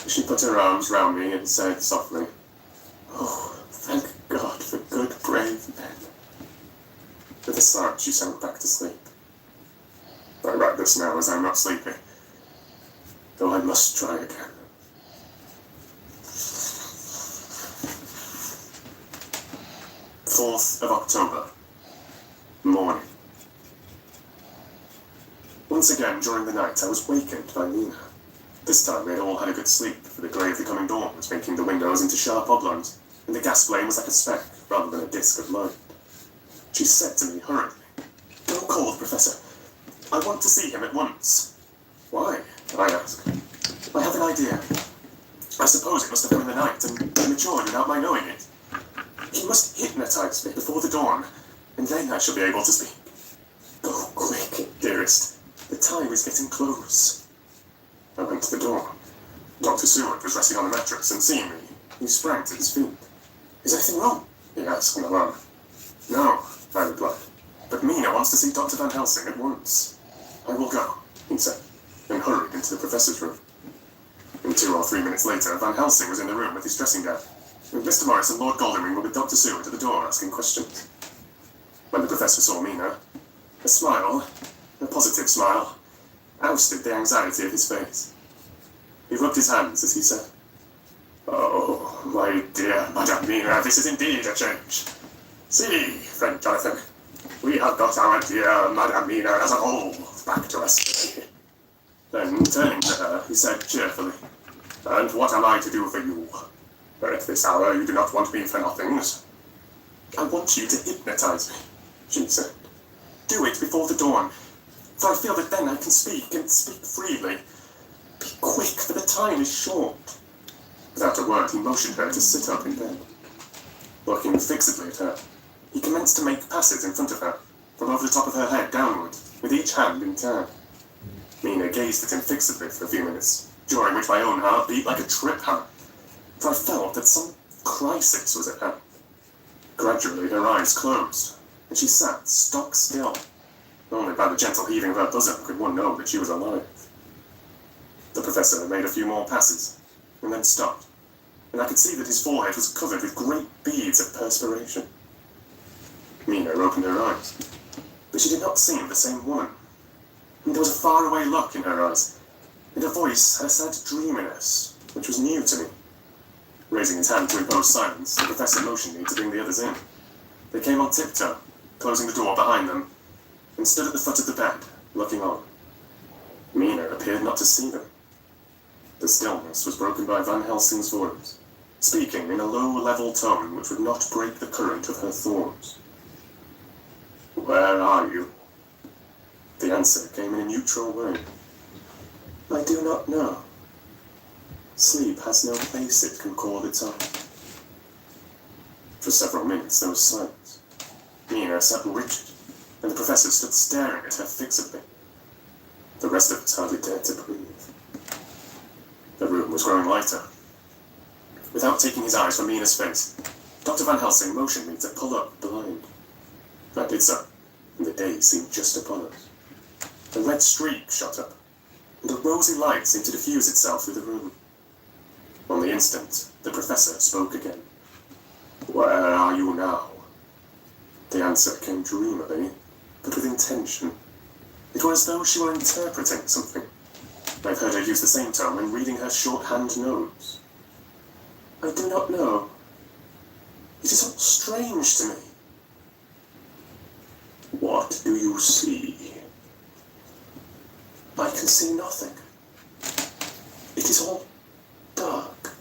She put her arms round me and said softly, "Oh, thank God for good, brave men." With a sigh, she sank back to sleep. I write this now as I'm not sleepy, though I must try again. Fourth of October, morning. Once again during the night I was wakened by Mina. This time we had all had a good sleep, for the grey of the coming dawn was making the windows into sharp oblongs, and the gas flame was like a speck rather than a disk of light. She said to me hurriedly, "Don't call the Professor. I want to see him at once." "Why?" I asked. "I have an idea. I suppose it must have come in the night and matured without my knowing it. He must hypnotize me before the dawn, and then I shall be able to speak. Go quick, dearest. The time is getting close." I went to the door. Dr. Seward was resting on a mattress, and seeing me, he sprang to his feet. "Is anything wrong?" he asked in alarm. "No," I replied. "But Mina wants to see Dr. Van Helsing at once." "I will go," he said, and hurried into the professor's room. And 2 or 3 minutes later, Van Helsing was in the room with his dressing gown, and Mr. Morris and Lord Godalming were with Dr. Seward at the door asking questions. When the professor saw Mina, a smile, a positive smile, ousted the anxiety of his face. He rubbed his hands as he said, "Oh, my dear Madame Mina, this is indeed a change. See, friend Jonathan, we have got our dear Madame Mina as a whole back to us." Then, turning to her, he said cheerfully, "And what am I to do for you? At this hour you do not want me for nothings." "I want you to hypnotize me," she said. "Do it before the dawn, for I feel that then I can speak, and speak freely. Be quick, for the time is short." Without a word, he motioned her to sit up in bed. Looking fixedly at her, He commenced to make passes in front of her, from over the top of her head downward, with each hand in turn. Mina gazed at him fixedly for a few minutes, during which my own heart beat like a trip hammer, for I felt that some crisis was at hand. Gradually her eyes closed, and she sat stock still. Only by the gentle heaving of her bosom could one know that she was alive. The professor made a few more passes, and then stopped, and I could see that his forehead was covered with great beads of perspiration. Mina opened her eyes, but she did not seem the same woman. And there was a faraway look in her eyes, and her voice had a sad dreaminess, which was new to me. Raising his hand to impose silence, the professor motioned me to bring the others in. They came on tiptoe, closing the door behind them, and stood at the foot of the bed, looking on. Mina appeared not to see them. The stillness was broken by Van Helsing's voice, speaking in a low, level tone which would not break the current of her thoughts. "Where are you?" The answer came in a neutral way. "I do not know. Sleep has no place it can call its own." For several minutes there was silence. Mina sat rigid, and the professor stood staring at her fixedly. The rest of us hardly dared to breathe. The room was growing lighter. Without taking his eyes from Mina's face, Dr. Van Helsing motioned me to pull up the blind. I did so, and the day seemed just upon us. A red streak shot up, and a rosy light seemed to diffuse itself through the room. On the instant, the professor spoke again. "Where are you now?" The answer came dreamily, but with intention. It was as though she were interpreting something. I've heard her use the same tone when reading her shorthand notes. "I do not know. It is all strange to me." "What do you see?" "I can see nothing. It is all dark."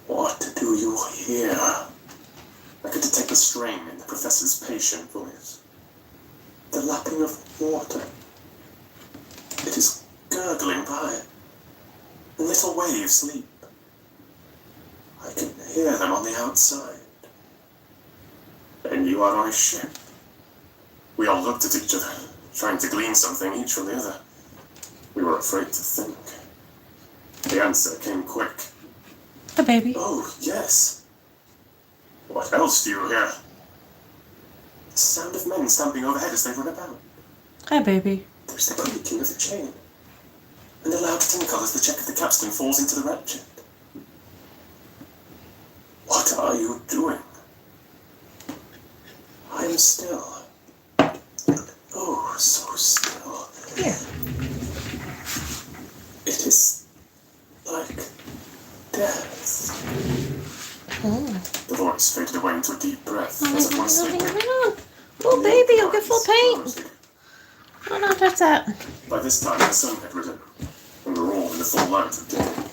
"What do you hear?" I could detect the strain in the professor's patient voice. "The lapping of water. It is gurgling by. Little waves leap. I can hear them on the outside." "And you are on a ship?" We all looked at each other, trying to glean something each from the other. We were afraid to think. The answer came quick. The baby. "Oh, yes." "What else do you hear?" "The sound of men stamping overhead as they run about. Hi, baby. There's the creaking of the chain, and a loud tinkle as the check of the capstan falls into the ratchet." "What are you doing?" "I am still. Oh, so still. Here. It is like death." The voice faded away into a deep breath, as of one sleeping. Oh, baby, you'll get full paint. Oh, no, touch that. By this time, the sun had risen, and we were all in the full light of day.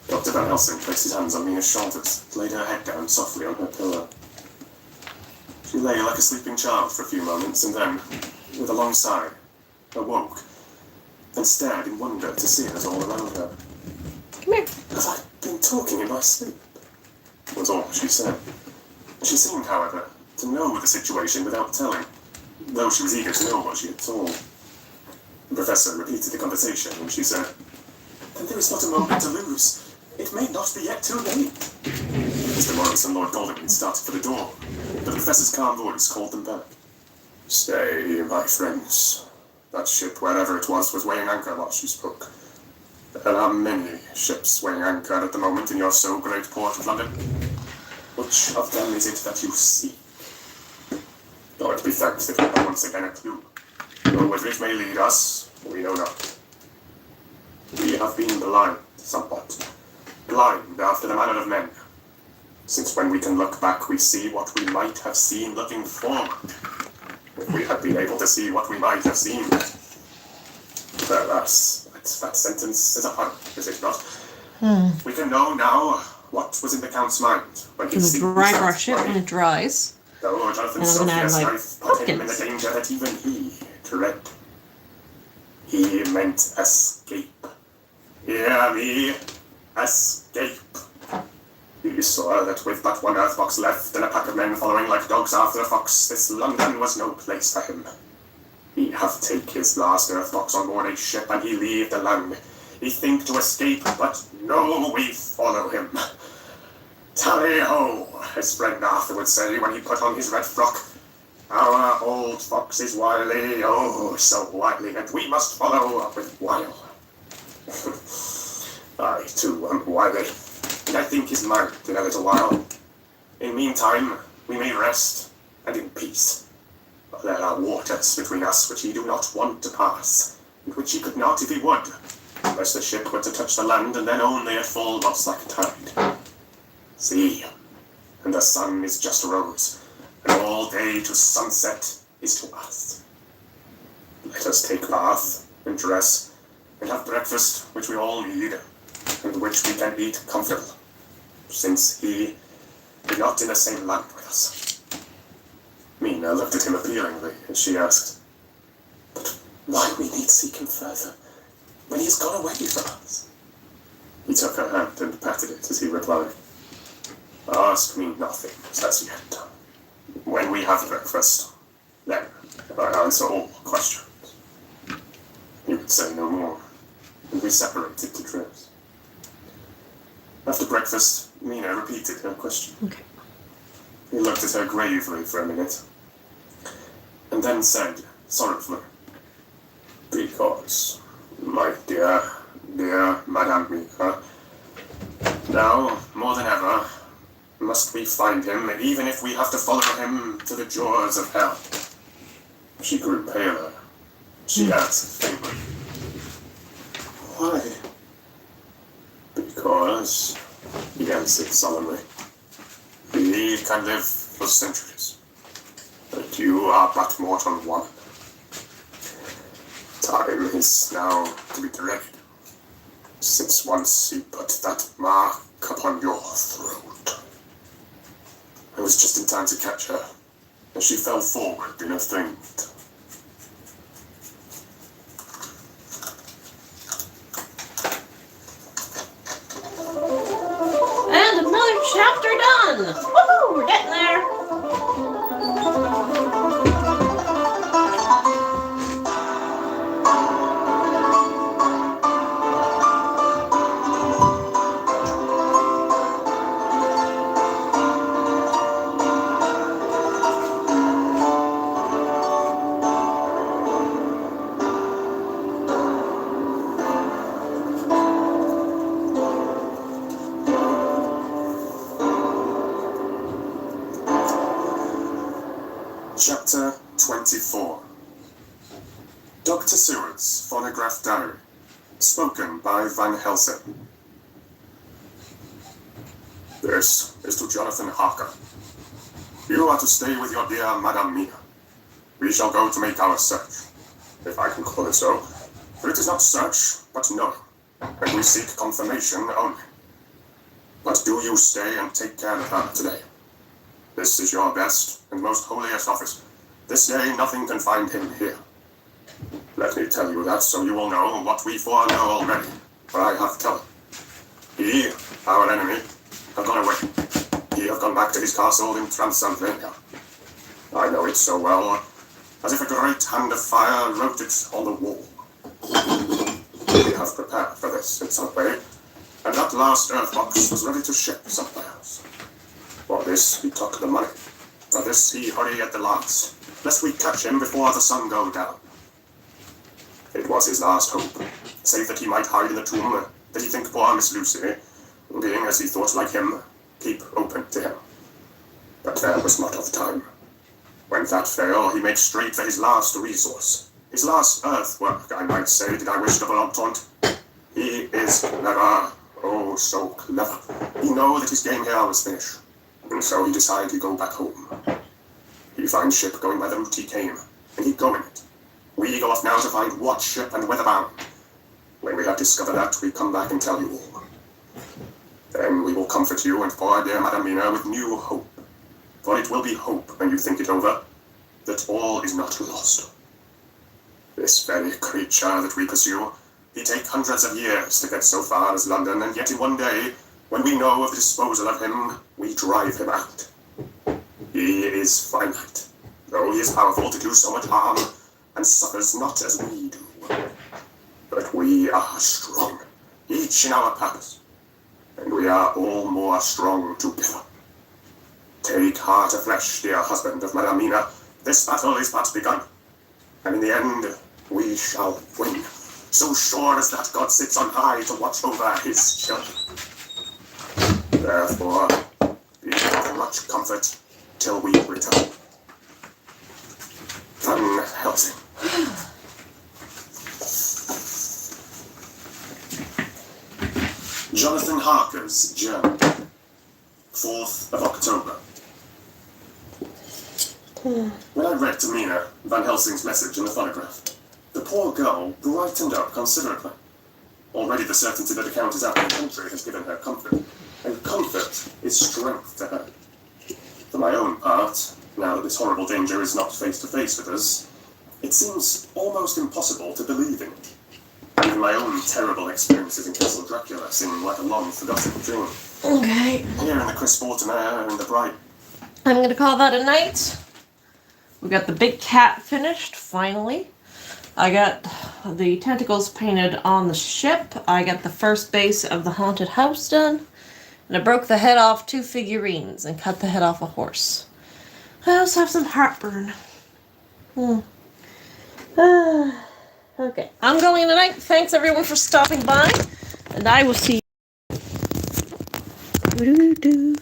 Dr. Van Helsing placed his hands on Mina's shoulders, laid her head down softly on her pillow. She lay like a sleeping child for a few moments, and then, with a long sigh, awoke, and stared in wonder to see us all around her. Come here. "Have I been talking in my sleep?" was all she said. She seemed, however, to know the situation without telling, though she was eager to know what she had told. The professor repeated the conversation, and she said, "Then there is not a moment to lose. It may not be yet too late." Mr. Morris and Lord Goldington started for the door, but the professor's calm voice called them back. "Stay, my friends. That ship, wherever it was weighing anchor while she spoke. There are many ships weighing anchor at the moment in your so great port of London. Which of them is it that you see? Lord be thanked that we have once again a clue. Though whither it may lead us, we know not. We have been blind, somewhat. Blind after the manner of men. Since when we can look back, we see what we might have seen looking forward. If we had been able to see what we might have seen. Alas, that sentence is a pun, is it not? We can know now what was in the Count's mind when he Gonna seized dry that brush it when body. it dries. Though Jonathan And I'm gonna add, Sophia's like, knife put him in the pumpkins. danger that even he dread. He meant escape. Hear me? Escape. He saw that with but one Earthbox left and a pack of men following like dogs after a fox, this London was no place for him. He have take his last Earthbox on board a ship and he leave the land. He think to escape, but no, we follow him. Tally-ho, his friend Arthur would say when he put on his red frock. Our old fox is wily, oh, so wily, and we must follow up with wile. I, too, am wily, and I think his mind in a little while. In meantime, we may rest, and in peace. But there are waters between us which he do not want to pass, and which he could not if he would, unless the ship were to touch the land, and then only at full loss like tide. See, and the sun is just rose, and all day to sunset is to us. Let us take bath, and dress, and have breakfast, which we all need, and which we can eat comfortable, since he is not in the same land with us. Mina looked at him appealingly, and she asked, "But why we need seek him further, when he has gone away from us?" He took her hand and patted it as he replied, "Ask me nothing as yet. When we have breakfast, then I answer all questions." He would say no more, and we separated to dress. After breakfast, Mina repeated her question. Okay. He looked at her gravely for a minute, and then said sorrowfully, "Because, my dear Madame Mina, now, more than ever, must we find him, even if we have to follow him to the jaws of hell." She grew paler. She asked faintly, "Why?" "Because," he answered solemnly, "he can live for centuries, but you are but mortal one. Time is now to be dreaded, since once he put that mark upon your throat." I was just in time to catch her, as she fell forward in a faint. And another chapter done! Woohoo! We're getting there! Chapter 24. Dr. Seward's Phonograph Diary. Spoken by Van Helsing. This is to Jonathan Harker. You are to stay with your dear Madame Mina. We shall go to make our search, if I can call it so. For it is not search, but knowing, and we seek confirmation only. But do you stay and take care of her today. This is your best and most holiest office. This day nothing can find him here. Let me tell you that so you will know what we foreknow already, for I have told. He, our enemy, have gone away. He have gone back to his castle in Transylvania. I know it so well, as if a great hand of fire wrote it on the wall. We have prepared for this in some way, and that last Earthbox was ready to ship somewhere else. For this he took the money. For this he hurried at the last, lest we catch him before the sun go down. It was his last hope, save that he might hide in the tomb, that he think poor Miss Lucy, being as he thought like him, keep open to him. But there was not of time. When that failed, he made straight for his last resource, his last earthwork, I might say, did I wish to voluptuant. He is clever, oh so clever. He know that his game here was finished. And so he decided to go back home. He find ship going by the route he came, and he go in it. We go off now to find what ship and whither bound. When we have discovered that, we come back and tell you all. Then we will comfort you and poor dear Madame Mina with new hope. For it will be hope when you think it over, that all is not lost. This very creature that we pursue, he take hundreds of years to get so far as London, and yet in one day, When we know of the disposal of him, we drive him out. He is finite, though he is powerful to do so much harm, and suffers not as we do. But we are strong, each in our purpose, and we are all more strong together. Take heart of flesh, dear husband of Madame Mina. This battle is but begun, and in the end, we shall win. So sure as that God sits on high to watch over his children. Therefore, be of much comfort till we return. Van Helsing. Jonathan Harker's Journal. 4th of October. When I read to Mina Van Helsing's message in the phonograph, the poor girl brightened up considerably. Already the certainty that the Count is out of the country has given her comfort, and comfort is strength to her. For my own part, now that this horrible danger is not face to face with us, it seems almost impossible to believe in it. Even my own terrible experiences in Castle Dracula seem like a long-forgotten dream. Okay. Here in the crisp autumn air and the bright... I'm going to call that a night. We got the big cat finished, finally. I got the tentacles painted on the ship. I got the first base of the haunted house done. And I broke the head off 2 figurines and cut the head off a horse. I also have some heartburn. Okay, I'm going tonight. Thanks everyone for stopping by. And I will see you.